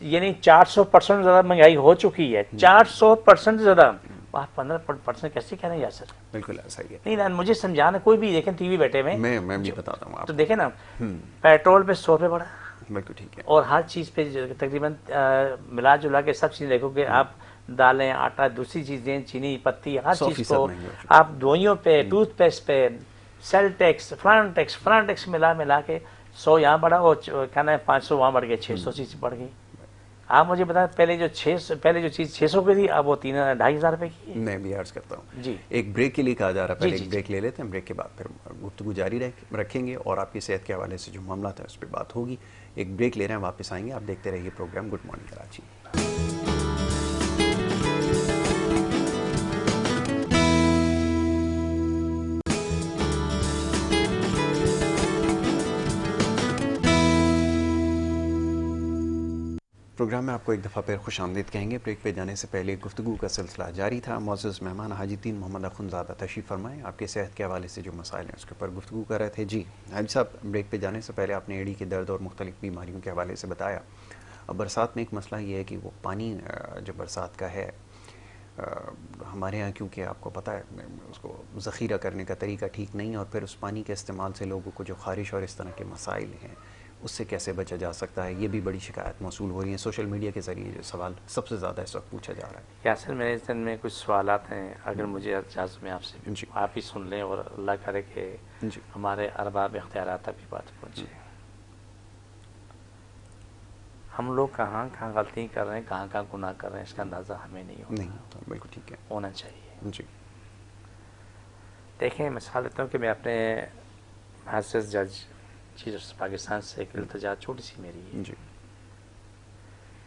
یعنی 400% زیادہ مہنگائی ہو چکی ہے, 400% زیادہ. آپ 15% کیسے کہہ رہے ہیں یاسر؟ بالکل ایسا ہی ہے. نہیں, مجھے سمجھانا, کوئی بھی دیکھیں ٹی وی بیٹھے ہوئے, میں بھی بتاتا ہوں آپ تو دیکھیں نا, پیٹرول پہ 100 روپے بڑھا. بالکل ٹھیک ہے. اور ہر چیز پہ تقریباً ملا جلا کے سب چیزیں دیکھو گے آپ, دالیں, آٹا, دوسری چیزیں, چینی, پتی, ہر چیز کو آپ دوائیوں پہ, ٹوتھ پیسٹ پہ, سیل ٹیکس, فلان ٹیکس ملا کے 100 یہاں بڑھا, اور کیا نا 500 وہاں بڑھ گئے, 600 چیز بڑھ گئی. آپ مجھے بتائیں, پہلے جو چیز 600 کی تھی, اب وہ 2,500 روپے کی ہے. میں بھی عرض کرتا ہوں. جی, ایک بریک کے لیے کہا جا رہا ہے, پہلے ایک بریک لے لیتے ہیں, بریک کے بعد پھر گفتگو جاری رکھیں گے, اور آپ کی صحت کے حوالے سے جو معاملات ہیں اس پہ بات ہوگی. ایک بریک لے رہے ہیں, واپس آئیں گے. آپ دیکھتے رہیے programme good morning Karachi. Programme میں آپ کو ایک دفعہ پھر خوش آمدید کہیں گے. بریک پہ جانے سے پہلے گفتگو کا سلسلہ جاری تھا. معزز مہمان حاجی الدین محمد اخندزادہ تشریف فرمائیں. آپ کے صحت کے حوالے سے جو مسائل ہیں اس کے اوپر گفتگو کر رہے تھے. جی حاجی صاحب, بریک پہ جانے سے پہلے آپ نے ایڑی کے درد اور مختلف بیماریوں کے حوالے سے بتایا. اب برسات میں ایک مسئلہ یہ ہے کہ وہ پانی جو برسات کا ہے ہمارے یہاں, کیونکہ آپ کو پتہ ہے اس کو ذخیرہ کرنے کا طریقہ ٹھیک نہیں ہے, اور پھر اس پانی کے استعمال سے لوگوں کو جو خارش اور اس طرح کے مسائل ہیں اس سے کیسے بچا جا سکتا ہے, یہ بھی بڑی شکایت موصول ہو رہی ہیں. سوشل میڈیا کے ذریعے جو سوال سب سے زیادہ اس وقت پوچھا جا رہا ہے. یاسر, میرے ذہن میں کچھ سوالات ہیں, اگر مجھے اجازت میں آپ سے جی. آپ ہی سن لیں, اور اللہ کرے کہ جی. ہمارے ارباب اختیارات تک بھی بات پہنچے. ہم لوگ کہاں کہاں غلطی کر رہے ہیں, کہاں کہاں گناہ کر رہے ہیں, اس کا اندازہ ہمیں نہیں ہوتا. بالکل ٹھیک ہے, ہونا چاہیے. جی. دیکھیں, مثال دیتا ہوں کہ میں اپنے حضرت جج چیف پاکستان سے ایک التجا چھوٹی سی میری ہے جی.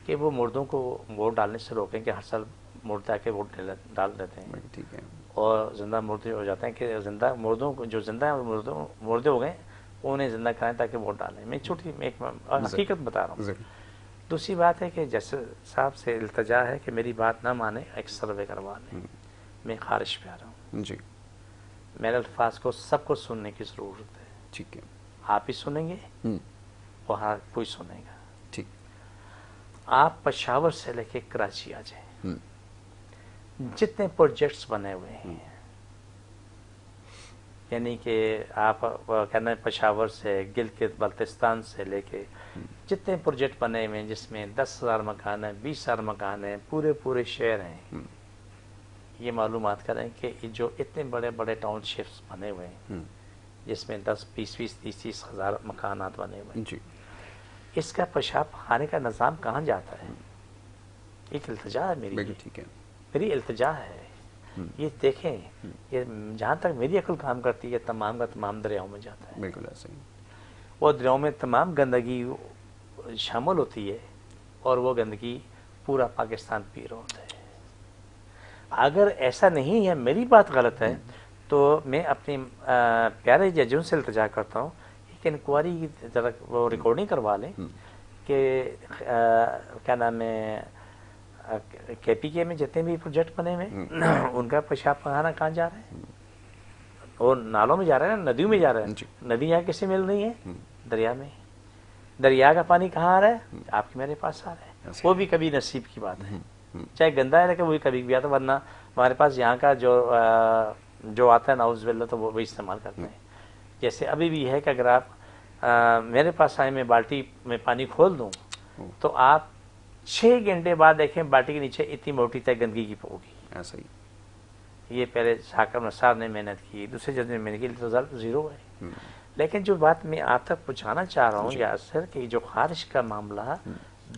کہ وہ مردوں کو ووٹ ڈالنے سے روکیں کہ ہر سال مرد آ کے ووٹ ڈال دیتے ہیں, ٹھیک ہے, اور زندہ مردے ہو جاتے ہیں کہ زندہ مردوں کو جو زندہ ہیں مردے ہو گئے انہیں زندہ کرائیں تاکہ ووٹ ڈالیں. میں چھوٹی ایک حقیقت بتا رہا ہوں. دوسری بات ہے کہ جیسے صاحب سے التجا ہے کہ میری بات نہ مانے, ایک سروے کروا لیں. میں خارج پہ آ رہا ہوں. جی. میرے الفاظ کو سب کو سننے کی ضرورت ہے. ٹھیک ہے, آپ ہی سنیں گے اور ہر کوئی سنے گا. ٹھیک. آپ پشاور سے لے کے کراچی آ جائیں, جتنے پروجیکٹس بنے ہوئے ہیں, یعنی کہ آپ کہنا ہے پشاور سے گلگت بلتستان سے لے کے جتنے پروجیکٹ بنے ہوئے ہیں, جس میں 10,000 مکان ہیں, 20,000 مکان ہیں, پورے شہر ہیں, یہ معلومات کریں کہ جو اتنے بڑے بڑے ٹاؤن شپس بنے ہوئے ہیں جس میں 10, 20, 30 ہزار مکانات بنے ہوئے ہیں, اس کا پیشاب خانے کا نظام کہاں جاتا ہے؟ ایک التجا ہے میری, ٹھیک ہے, میری التجا ہے. یہ دیکھیں, یہ جہاں تک میری عقل کام کرتی ہے تمام کا تمام دریاؤں میں جاتا ہے. بالکل ایسا ہی. وہ دریاؤں میں تمام گندگی شامل ہوتی ہے, اور وہ گندگی پورا پاکستان پی رہا ہوتا ہے. اگر ایسا نہیں ہے, میری بات غلط ہے, تو میں اپنی پیارے ججوں سے التجا کرتا ہوں ایک انکوائری کی ذرا وہ ریکارڈنگ کروا لیں کہ کیا نام ہے کے پی کے میں جتنے بھی پروجیکٹ بنے ہوئے ان کا پیشاب خانہ کہاں جا رہا ہے, اور نالوں میں جا رہا ہے نا, ندیوں میں جا رہا ہے. ندی یہاں کس سے مل رہی ہے؟ دریا میں. دریا کا پانی کہاں آ رہا ہے؟ آپ کے میرے پاس آ رہا ہے. وہ بھی کبھی نصیب کی بات ہے, چاہے گندا ہے لیکن وہ بھی کبھی بھی آتا, ورنہ ہمارے پاس یہاں کا جو آتا ہے ناؤز باللہ تو وہ استعمال کرتے ہیں. جیسے ابھی بھی ہے کہ اگر آپ میرے پاس آئے, میں بالٹی میں پانی کھول دوں تو آپ 6 گھنٹے بعد دیکھیں بالٹی کے نیچے اتنی موٹی تک گندگی کی ہوگی. ایسا ہی. یہ پہلے شاکر نثار نے محنت کی, دوسرے جج نے محنت کی, رزلٹ 0 ہے. لیکن جو بات میں آپ تک پہنچانا چاہ رہا ہوں یاسر, کہ جو خارش کا معاملہ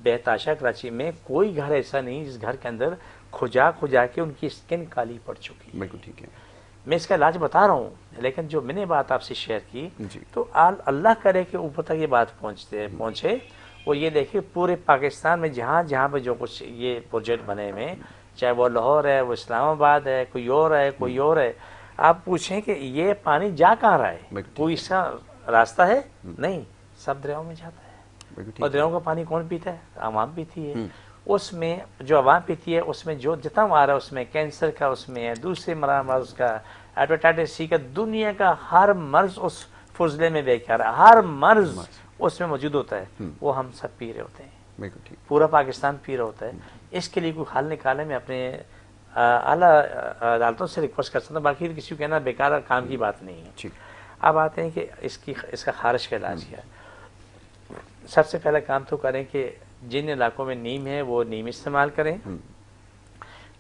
بہتاشا کراچی میں کوئی گھر ایسا نہیں جس گھر کے اندر کھجا کے ان کی اسکن کالی پڑ چکی ہے. بالکل ٹھیک ہے. میں اس کا علاج بتا رہا ہوں, لیکن جو میں نے بات آپ سے شیئر کی تو اللہ کرے کہ اوپر تک یہ بات پہنچے, اور یہ دیکھیں پورے پاکستان میں جہاں پہ جو کچھ یہ پروجیکٹ بنے ہوئے, چاہے وہ لاہور ہے, وہ اسلام آباد ہے, کوئی اور ہے, آپ پوچھیں کہ یہ پانی جا کہاں رہا ہے؟ کوئی اس کا راستہ ہے؟ نہیں, سب دریاؤں میں جاتا ہے. اور دریاؤں کا پانی کون پیتا ہے؟ عوام پیتی ہے. اس میں جو عوام پیتی ہے اس میں جو جتنا آ رہا ہے, اس میں کینسر کا, اس میں دوسرے مرض کا, ہیپاٹائٹس سی کا, دنیا کا ہر مرض اس فضلے میں بہ کے آ رہا ہے. ہر مرض اس میں موجود ہوتا ہے, وہ ہم سب پی رہے ہوتے ہیں, پورا پاکستان پی رہا ہوتا ہے. اس کے لیے کوئی حل نکالے. میں اپنے اعلیٰ عدالتوں سے ریکویسٹ کر سکتا ہوں, باقی کسی کو کہنا بیکار کام کی بات نہیں ہے. اب آتے ہیں کہ اس کا خارش کا علاج کیا ہے. سب سے پہلا کام تو کریں کہ جن علاقوں میں نیم ہے وہ نیم استعمال کریں.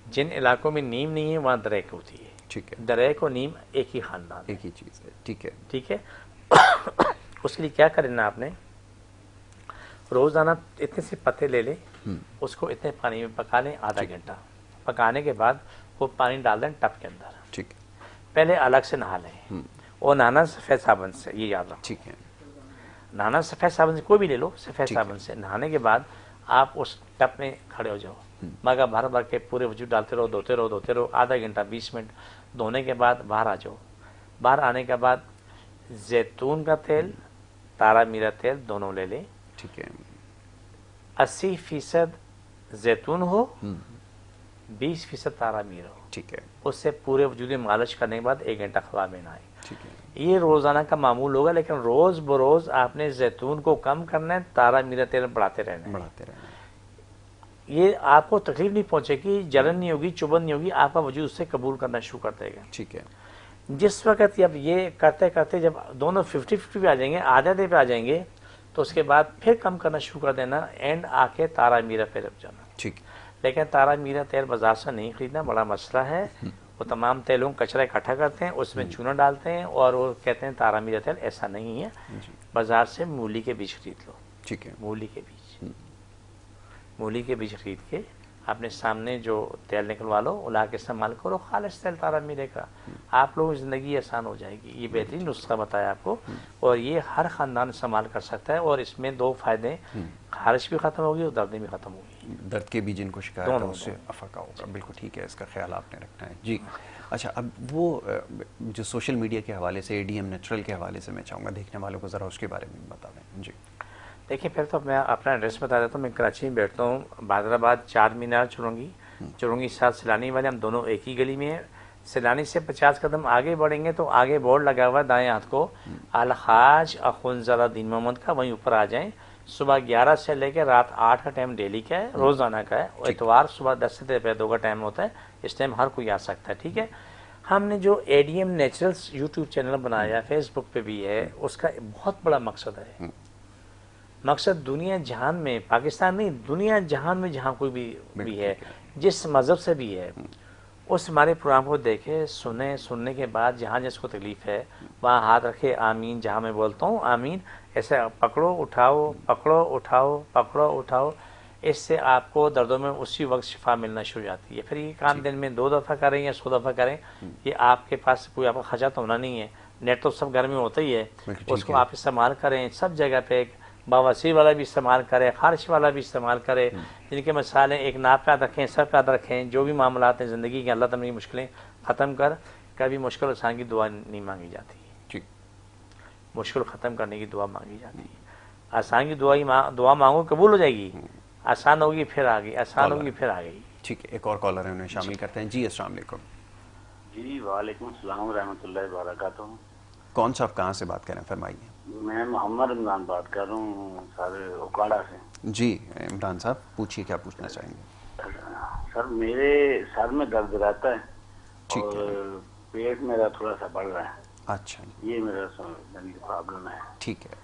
جن علاقوں میں نیم نہیں ہے وہاں دریک ہوتی ہے. دریک اور نیم ایک ہی خاندان, ایک ہی چیز ہے. ٹھیک ہے. اس کے لیے کیا کرنا, آپ نے روزانہ اتنے سے پتے لے لیں, اس کو اتنے پانی میں پکا لیں آدھا گھنٹہ. پکانے کے بعد وہ پانی ڈال دیں ٹب کے اندر. پہلے الگ سے نہا لیں, اور نہانا سفید صابن سے, یہ یاد رکھو. نہانا سفید صابن سے, کوئی بھی لے لو, سفید صابن سے. نہانے کے بعد آپ اس ٹب میں کھڑے ہو جاؤ, مگا بھر کے پورے وجود ڈالتے رہو, دھوتے رہو, آدھا گھنٹہ 20 منٹ. دھونے کے بعد باہر آ جاؤ. باہر آنے کے بعد زیتون کا تیل, تارا میرا تیل دونوں لے لیں. 80% زیتون ہو، 20% تارا میر ہو، ٹھیک ہے اس سے پورے وجود میں مالش کرنے کے بعد 1 گھنٹہ خلا میں نہ آئے. ٹھیک ہے یہ روزانہ کا معمول ہوگا، لیکن روز بروز آپ نے زیتون کو کم کرنا ہے، تارا میرا تیل بڑھاتے رہنا ہے. بڑھاتے رہنا. یہ آپ کو تکلیف نہیں پہنچے گی، جلن نہیں ہوگی، چبھن نہیں ہوگی، آپ کا وجود اس سے قبول کرنا شروع کر دے گا. ٹھیک ہے جس وقت جب یہ کرتے کرتے جب دونوں 50-50 پہ آ جائیں گے، آدھے پہ آ جائیں گے، تو اس کے بعد پھر کم کرنا شروع کر دینا، اینڈ آ کے تارا میرا پہ رک جانا. ٹھیک. لیکن تارا میرا تیل بازار سے نہیں خریدنا، بڑا مسئلہ ہے. وہ تمام تیلوں کا کچرا اکٹھا کرتے ہیں، اس میں چونا ڈالتے ہیں، اور وہ کہتے ہیں تارا میرا تیل. ایسا نہیں ہے. بازار سے مولی کے بیج خرید لو. ٹھیک ہے مولی کے بیج، مولی کے بیج خرید کے اپنے سامنے جو تیل نکلوا لو، الا کے استعمال کرو، خالص تیل تارا میرے کا. آپ لوگوں کی زندگی آسان ہو جائے گی. یہ بہترین نسخہ بتایا آپ کو، اور یہ ہر خاندان استعمال کر سکتا ہے. اور اس میں 2 فائدے، خارش بھی ختم ہوگی اور دردیں بھی ختم ہوگی. درد کے بھی جن کو شکایت ہے دونوں اس سے افاقہ ہوگا. بالکل ٹھیک ہے، اس کا خیال آپ نے رکھنا ہے. جی اچھا، اب وہ جو سوشل میڈیا کے حوالے سے ADM نیچرل کے حوالے سے میں چاہوں گا دیکھنے والوں کو ذرا اس کے بارے میں بتا دیں. جی دیکھیں، پھر تو میں اپنا ایڈریس بتا دیتا ہوں. میں کراچی میں بیٹھتا ہوں، حیدرآباد 4 مینار چرونگی ساتھ سیلانی والے، ہم دونوں ایک ہی گلی میں ہیں. سیلانی سے 50 قدم آگے بڑھیں گے تو آگے بورڈ لگا ہوا ہے دائیں ہاتھ کو، الحاج اخونزادہ دین محمد کا. وہیں اوپر آ جائیں. صبح 11 سے لے کے رات 8 کا ٹائم ڈیلی کا ہے، روزانہ کا ہے. اتوار صبح 10 سے 2 کا ٹائم ہوتا ہے. اس ٹائم ہر کوئی آ سکتا ہے. ٹھیک ہے. ہم نے جو ADM نیچرلز یوٹیوب چینل بنایا، فیس بک پہ بھی ہے، اس کا بہت بڑا مقصد ہے. مقصد دنیا جہان میں، پاکستان نہیں، دنیا جہان میں جہاں کوئی بھی ہے، جس مذہب سے بھی ہے، اس ہمارے پروگرام کو دیکھے، سننے کے بعد جہاں جس کو تکلیف ہے وہاں ہاتھ رکھے، آمین. جہاں میں بولتا ہوں آمین، ایسے پکڑو اٹھاؤ، پکڑو اٹھاؤ، پکڑو اٹھاؤ. اس سے آپ کو دردوں میں اسی وقت شفا ملنا شروع ہو جاتی ہے. پھر یہ کام دن میں 2 دفعہ کریں یا 100 دفعہ کریں، یہ آپ کے پاس کوئی آپ کا خرچہ تو ہونا نہیں ہے. نیٹ تو سب گھر میں ہوتا ہی ہے، اس کو آپ استعمال کریں. سب جگہ پہ بواسیر والا بھی استعمال کرے، خارش والا بھی استعمال کرے. جن کے مسائل ایک ناپ پہ یاد رکھیں، سر پہ یاد رکھیں. جو بھی معاملات ہیں زندگی کے، اللہ تعالیٰ کی مشکلیں ختم کر. کبھی مشکل آسان کی دعا نہیں مانگی جاتی، مشکل ختم کرنے کی دعا مانگی جاتی ہے. آسان کی دعا مانگو، قبول ہو جائے گی. آسان ہوگی پھر آ گئی، آسان ہوگی پھر آ گئی. ٹھیک ہے، ایک اور کالر ہے، انہیں شامل کرتے ہیں. جی السلام علیکم. جی وعلیکم السلام ورحمۃ اللہ وبرکاتہ. کون صاحب کہاں سے بات کر رہے ہیں؟ فرمائیے. میں محمد رمضان بات کر رہا ہوں سر اکاڑا سے. جی عمران صاحب پوچھیے، کیا پوچھنا چاہیں گے؟ سر میرے سر میں درد رہتا ہے ٹھیک اور ہے. پیٹ میرا تھوڑا سا بڑھ رہا ہے. اچھا یہ میرا پرابلم ہے. ٹھیک ہے.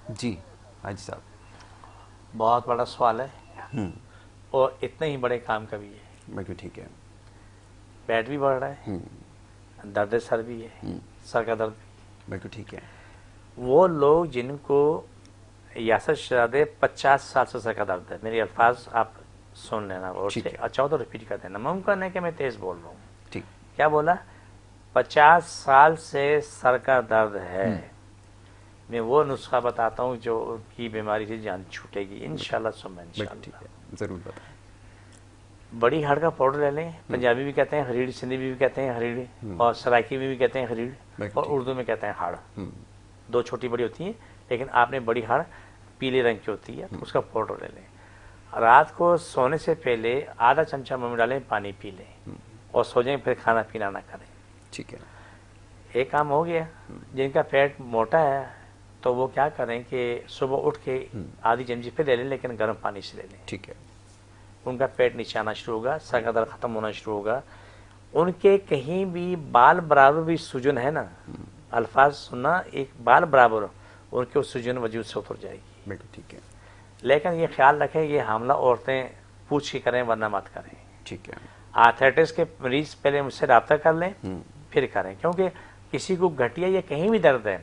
جی حاجی صاحب. بہت بڑا سوال ہے، اور اتنے ہی بڑے کام کا بھی ہے. بالکل ٹھیک ہے. پیٹ بھی بڑھ رہا ہے، درد سر بھی ہے، سر کا درد بھی. بالکل ٹھیک ہے. وہ لوگ جن کو یاسر شہزادے 50 سال سے سر کا درد ہے، میرے الفاظ آپ سن لینا اور اچھا تو ریپیٹ کر دینا. ممکن ہے کہ میں تیز بول رہا ہوں. ٹھیک. کیا بولا؟ 50 سال سے سر کا درد ہے. میں وہ نسخہ بتاتا ہوں جو کی بیماری سے جان چھوٹے گی انشاءاللہ ثم انشاءاللہ. ٹھیک ہے، ضرور بتائیں. بڑی ہڑ کا پاؤڈر لے لیں. پنجابی بھی کہتے ہیں ہریڑ، سندھی بھی کہتے ہیں ہریڑ، اور سرائکی میں بھی کہتے ہیں ہریڑ، اور اردو میں کہتے ہیں ہڑ. 2 چھوٹی بڑی ہوتی ہیں، لیکن آپ نے بڑی ہڑ پیلے رنگ کی ہوتی ہے، تو اس کا پاؤڈر لے لیں. رات کو سونے سے پہلے آدھا چمچہ منہ میں ڈالیں، پانی پی لیں اور سو جائیں. پھر کھانا پینا نہ کریں. ٹھیک ہے. ایک کام ہو گیا. جن کا پیٹ موٹا ہے تو وہ کیا کریں کہ صبح اٹھ کے آدھی چمچی پہ لے لیں، لیکن گرم پانی سے لے لیں. ٹھیک ہے. ان کا پیٹ نیچے آنا شروع ہوگا، سر کا درد ختم ہونا شروع ہوگا. ان کے کہیں بھی بال برابر بھی سجن ہے نا، الفاظ سننا، ایک بال برابر، ان کے سجن وجود سے اتر جائے گی. بالکل ٹھیک ہے. لیکن یہ خیال رکھیں یہ حاملہ عورتیں پوچھ کے کریں ورنہ مت کریں. ٹھیک ہے. آرتھرائٹس کے مریض پہلے مجھ سے رابطہ کر لیں پھر کریں، کیونکہ کسی کو گھٹیا یا کہیں بھی درد ہے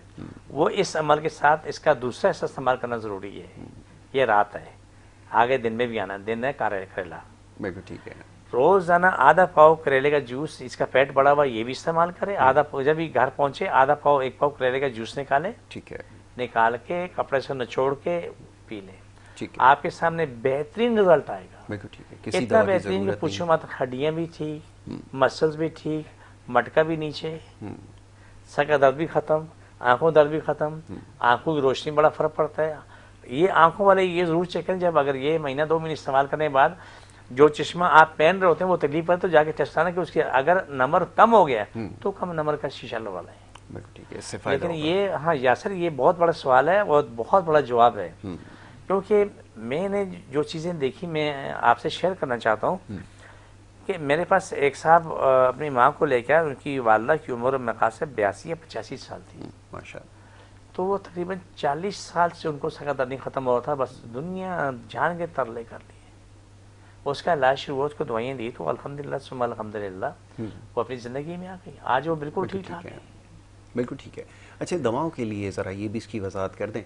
وہ اس عمل کے ساتھ اس کا دوسرا حصہ استعمال کرنا ضروری ہے. یہ رات ہے، آگے دن میں بھی آنا. دن ہے کریلا. بالکل ٹھیک ہے. روزانہ آدھا پاؤ کریلے کا جوس، اس کا پیٹ بڑا ہوا یہ بھی استعمال کرے. آدھا پاؤ جب بھی گھر پہنچے آدھا پاؤ 1 پاؤ کریلے کا جوس نکالیں. ٹھیک ہے. نکال کے کپڑے سے نچوڑ کے پی لیں. ٹھیک ہے. آپ کے سامنے بہترین رزلٹ آئے گا. بالکل ٹھیک ہے. کسی اتنا دوا کی بہترین کہ ضرورت پوچھو نہیں. مت. ہڈیاں بھی ٹھیک، مسلز بھی ٹھیک، مٹکا بھی نیچے، سر کا درد بھی ختم، آنکھوں درد بھی ختم. آنکھوں کی روشنی بڑا فرق پڑتا ہے. یہ آنکھوں والے یہ ضرور چیک کریں، جب اگر یہ مہینہ 2 مہینے استعمال کرنے کے بعد جو چشمہ آپ پہن رہے ہوتے ہیں وہ تکلیف ہے تو جا کے ٹیسٹ آنا کہ اس کے اگر نمبر کم ہو گیا تو کم نمبر کا شیشہ لگوا لیں. بالکل ٹھیک ہے، اس سے فائدہ لیکن ہوگا. یہ ہاں یاسر یہ بہت بڑا سوال ہے اور بہت بڑا جواب ہے، کیونکہ میں نے جو چیزیں دیکھی میں آپ سے شیئر کرنا چاہتا ہوں کہ میرے پاس ایک صاحب اپنی ماں کو لے کے آئے، ان کی والدہ کی عمر مقاصد 82 یا 85 سال تھی، ماشاء اللہ. تو وہ تقریباً 40 سال سے ان کو سکا درد نہیں ختم ہوا تھا، بس دنیا جان کے ترلے کر لیے. اس کا علاج شروع ہوا، اس کو دوائیں دی تو الحمدللہ ثم الحمدللہ وہ اپنی زندگی میں آ گئی، آج وہ بالکل ٹھیک ٹھاک ہے. بالکل ٹھیک ہے. اچھا دواؤں کے لیے ذرا یہ بھی اس کی وضاحت کر دیں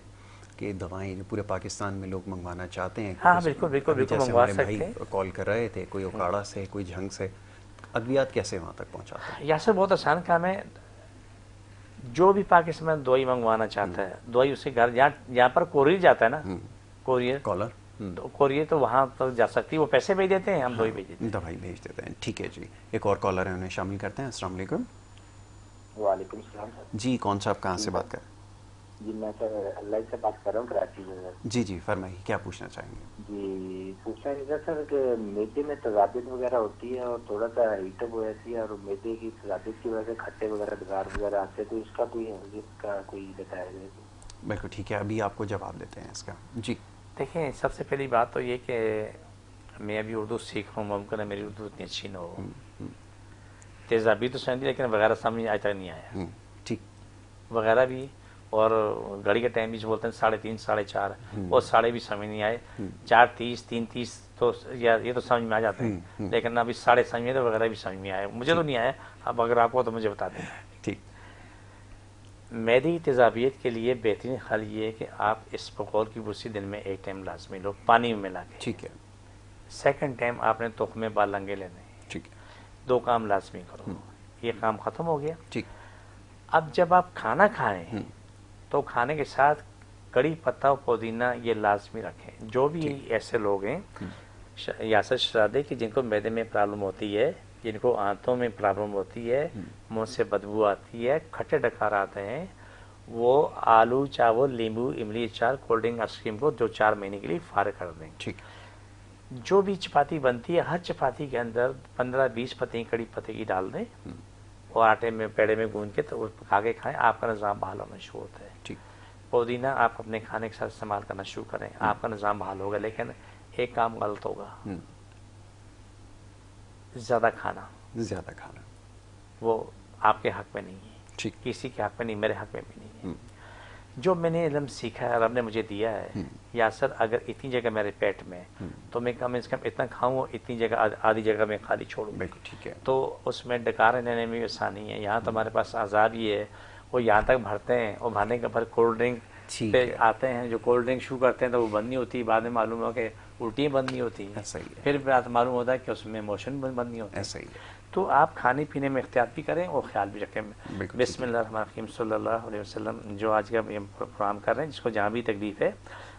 کہ دوائیں جو پورے پاکستان میں لوگ منگوانا چاہتے ہیں. ہاں بالکل بالکل ابھی بالکل جیسے منگوا ہمارے سکتے ہیں. بھائی کال کر رہے تھے، کوئی اکاڑا سے، کوئی جھنگ سے، ادویات کیسے وہاں تک پہنچاتے ہیں؟ یاسر بہت آسان کام ہے، جو بھی پاکستان میں دوائی منگوانا چاہتا ہے دوائی اس کے گھر جہاں پر کوریئر جاتا ہے نا، کوریئر کالر کوریئر تو وہاں تک جا سکتی ہے، وہ پیسے بھیج دیتے ہیں، ہم دوائی بھیج دیتے ہیں. دوائی بھیج دیتے ہیں. ٹھیک ہے جی، ایک اور کالر ہے، انہیں شامل کرتے ہیں. السلام علیکم. وعلیکم السلام سر. جی کون صاحب کہاں سے بات کر رہے ہیں؟ جی میں سر اللہ سے بات کر رہا ہوں کراچی سے. جی جی فرمائیے، کیا پوچھنا چاہیں گے؟ جی پوچھنا یہ تھا سر کہ میدے میں تذابیت وغیرہ ہوتی ہے اور تھوڑا سا ہیٹ اپ ہو جاتی ہے، اور میدے کی تذابیت کی وجہ سے کھٹے وغیرہ ڈگار وغیرہ آتے ہیں، تو اس کا کوئی اس کا کوئی بتایا جائے؟ بالکل ٹھیک ہے، ابھی آپ کو جواب دیتے ہیں اس کا. جی دیکھیں سب سے پہلی بات تو یہ کہ میں ابھی اردو سیکھ رہا ہوں، ممکن ہے میری اردو اتنی اچھی نہ ہو، تیزابی تو سمجھ لیکن وغیرہ سمجھ آج تک نہیں آیا، ٹھیک وغیرہ بھی. اور گھڑی کا ٹائم بھی جو بولتے ہیں 3:30 4:30 اور ساڑھے بھی سمجھ نہیں آئے. 4:30 3:30 تو یہ تو سمجھ میں آ جاتے ہیں، لیکن ابھی 7:30 سمجھ میں تو وغیرہ بھی سمجھ میں آئے. مجھے تو نہیں آیا، اب اگر آپ کو تو مجھے بتا دیں. ٹھیک. معدی تیزابیت کے لیے بہترین حل یہ ہے کہ آپ اس بقول کی برسی دن میں 1 ٹائم لازمی لو، پانی میں ملا کے. ٹھیک ہے. سیکنڈ ٹائم آپ نے تخمے بالنگے لینے ہیں. ٹھیک ہے. 2 کام لازمی کرو. یہ کام ختم ہو گیا. ٹھیک. اب جب آپ کھانا کھائیں تو کھانے کے ساتھ کڑی پتہ و پودینہ یہ لازمی رکھیں. جو بھی ایسے لوگ ہیں یاسر شہزادے کہ جن کو معدے میں پرابلم ہوتی ہے، جن کو آنتوں میں پرابلم ہوتی ہے، منہ سے بدبو آتی ہے، کھٹے ڈکار آتے ہیں، وہ آلو چاول لیمبو املی اچار کولڈ ڈرنک آئس کریم کو 2-4 مہینے کے لیے فارغ کر دیں. ٹھیک. جو بھی چپاتی بنتی ہے ہر چپاتی کے اندر 15-20 پتے کڑی پتے کی ڈال دیں اور آٹے میں پیڑے میں گوندھ کے تو پکا کے کھائیں. آپ کا نظام بحال ہونا شروع ہوتا ہے. ٹھیک. پودینہ آپ اپنے کھانے کے ساتھ استعمال کرنا شروع کریں، آپ کا نظام بحال ہوگا. لیکن ایک کام غلط ہوگا، زیادہ کھانا وہ آپ کے حق میں نہیں ہے. ٹھیک. کسی کے حق میں نہیں، میرے حق میں بھی نہیں ہے. جو میں نے علم سیکھا ہے، رب نے مجھے دیا ہے، یاسر اگر اتنی جگہ میرے پیٹ میں تو میں کم از کم اتنا کھاؤں، اتنی جگہ آدھی جگہ میں خالی چھوڑوں. بالکل ٹھیک ہے. تو اس میں ڈکار لینے میں بھی آسانی ہے. یہاں تو ہمارے پاس عذاب یہ ہے، وہ یہاں تک بھرتے ہیں اور بھرنے کے بعد کولڈ ڈرنک پہ آتے ہیں. جو کولڈ ڈرنک شروع کرتے ہیں تو وہ بند نہیں ہوتی، بعد میں معلوم ہو کہ الٹیاں بند نہیں ہوتی، پھر بات معلوم ہوتا ہے کہ اس میں موشن بند نہیں ہوتا. تو آپ کھانے پینے میں احتیاط بھی کریں اور خیال بھی رکھیں. بسم اللہ الرحمن الرحیم صلی اللہ علیہ وسلم. جو آج کا پروگرام کر رہے ہیں جس کو جہاں بھی تکلیف ہے،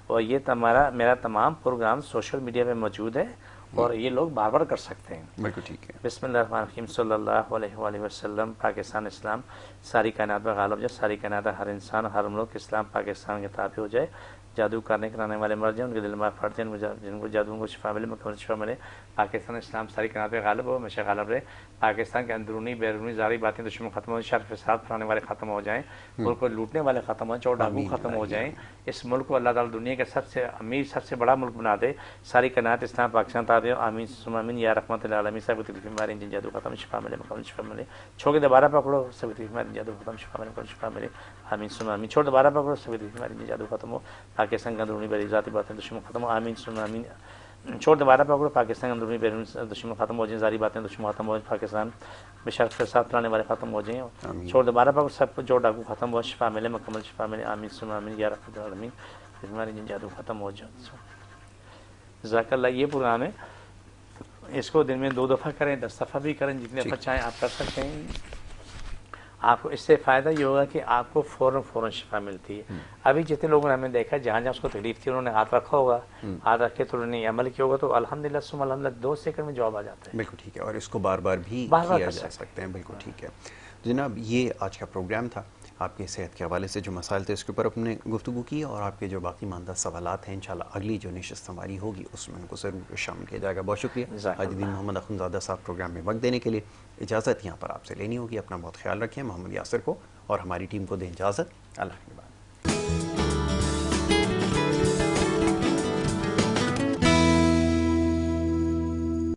اور یہ میرا تمام پروگرام سوشل میڈیا میں موجود ہے اور یہ لوگ بار بار کر سکتے ہیں. بالکل ٹھیک ہے. بسم اللہ الرحمن الرحیم صلی اللہ علیہ وسلم. پاکستان اسلام ساری کائنات میں غالب جائے، ساری کائنات ہر انسان ہر ملک اسلام پاکستان کے تابع ہو جائے. جادو کرنے کرانے والے مر جائیں، ان کے دل میں پھٹ جائیں، جن کو جادو کو شفا ملے، مکمل شفا ملے. پاکستان اسلام ساری کائنات پہ غالب ہو، ہمیشہ غالب رہے. پاکستان کے اندرونی بیرونی ظاہری باتیں دشمن ختم ہو جائیں، شر فساد پھیلانے والے ختم ہو جائیں، ملک کو لوٹنے والے ختم ہو جائیں، چور ڈاکو ختم ہو جائیں. اس ملک کو اللہ تعالیٰ دنیا کے سب سے امیر سب سے بڑا ملک بنا دے. ساری کائنات اسلام پاکستان تابع ہو. آمین ثم آمین یا رحمت للعالمین. سب تکلیف بیماری جن جادو ختم شفا ملے، مکمل شفا ملے. چھوڑ کے دوبارہ پکڑو، سب تکلیف بیماری جادو ختم شفا ملے، مکمل شفا ملے. آمین ثم آمین. چھوڑ دوبارہ پکڑو، سب تکلیف بیماری جن جادو ختم ہو. پاکستان کے اندرونی بیرونی ذاتی باتیں دشمن ختم ہو. آمین ثم آمین. چھوڑ دوبارہ پکڑو، پاکستان اندرونی بیرونی دشمن ختم ہو جائیں، ذاتی باتیں دشمن ختم ہو جائیں، پاکستان میں شر فساد پھیلانے والے ختم ہو جائیں. چھوڑ دوبارہ پکڑو، سب کو جو ڈاکو ختم ہو، شفا ملے، مکمل شفا ملے. آمین ثم آمین یا رب العالمین. بیماری جن جادو ختم ہو جائیں. جزاک اللہ. یہ پروگرام ہے، اس کو دن میں 2 دفعہ کریں، 10 دفعہ بھی کریں، جتنے دفعہ چاہیں آپ کر سکتے ہیں. آپ کو اس سے فائدہ یہ ہوگا کہ آپ کو فوراً شفا ملتی ہے. ابھی جتنے لوگوں نے ہمیں دیکھا جہاں اس کو تکلیف تھی انہوں نے ہاتھ رکھا ہوگا، ہاتھ رکھ کے تو انہوں نے عمل کیا ہوگا، تو الحمدللہ ثم الحمدللہ 2 سیکنڈ میں جواب آ جاتا ہے. بالکل ٹھیک ہے. اور اس کو بار بار بھی کیا جا سکتے ہیں. بالکل ٹھیک ہے. جناب یہ آج کا پروگرام تھا. آپ کے صحت کے حوالے سے جو مسائل تھے اس کے اوپر اپنے گفتگو کی، اور آپ کے جو باقی ماندہ سوالات ہیں انشاءاللہ اگلی جو نشست ہماری ہوگی اس میں ان کو ضرور شامل کیا جائے گا. بہت شکریہ حاجی دین محمد اخندزادہ صاحب پروگرام میں وقت دینے کے لیے. اجازت یہاں پر آپ سے لینی ہوگی. اپنا بہت خیال رکھیں. محمد یاسر کو اور ہماری ٹیم کو دیں اجازت. اللہ کے بعد.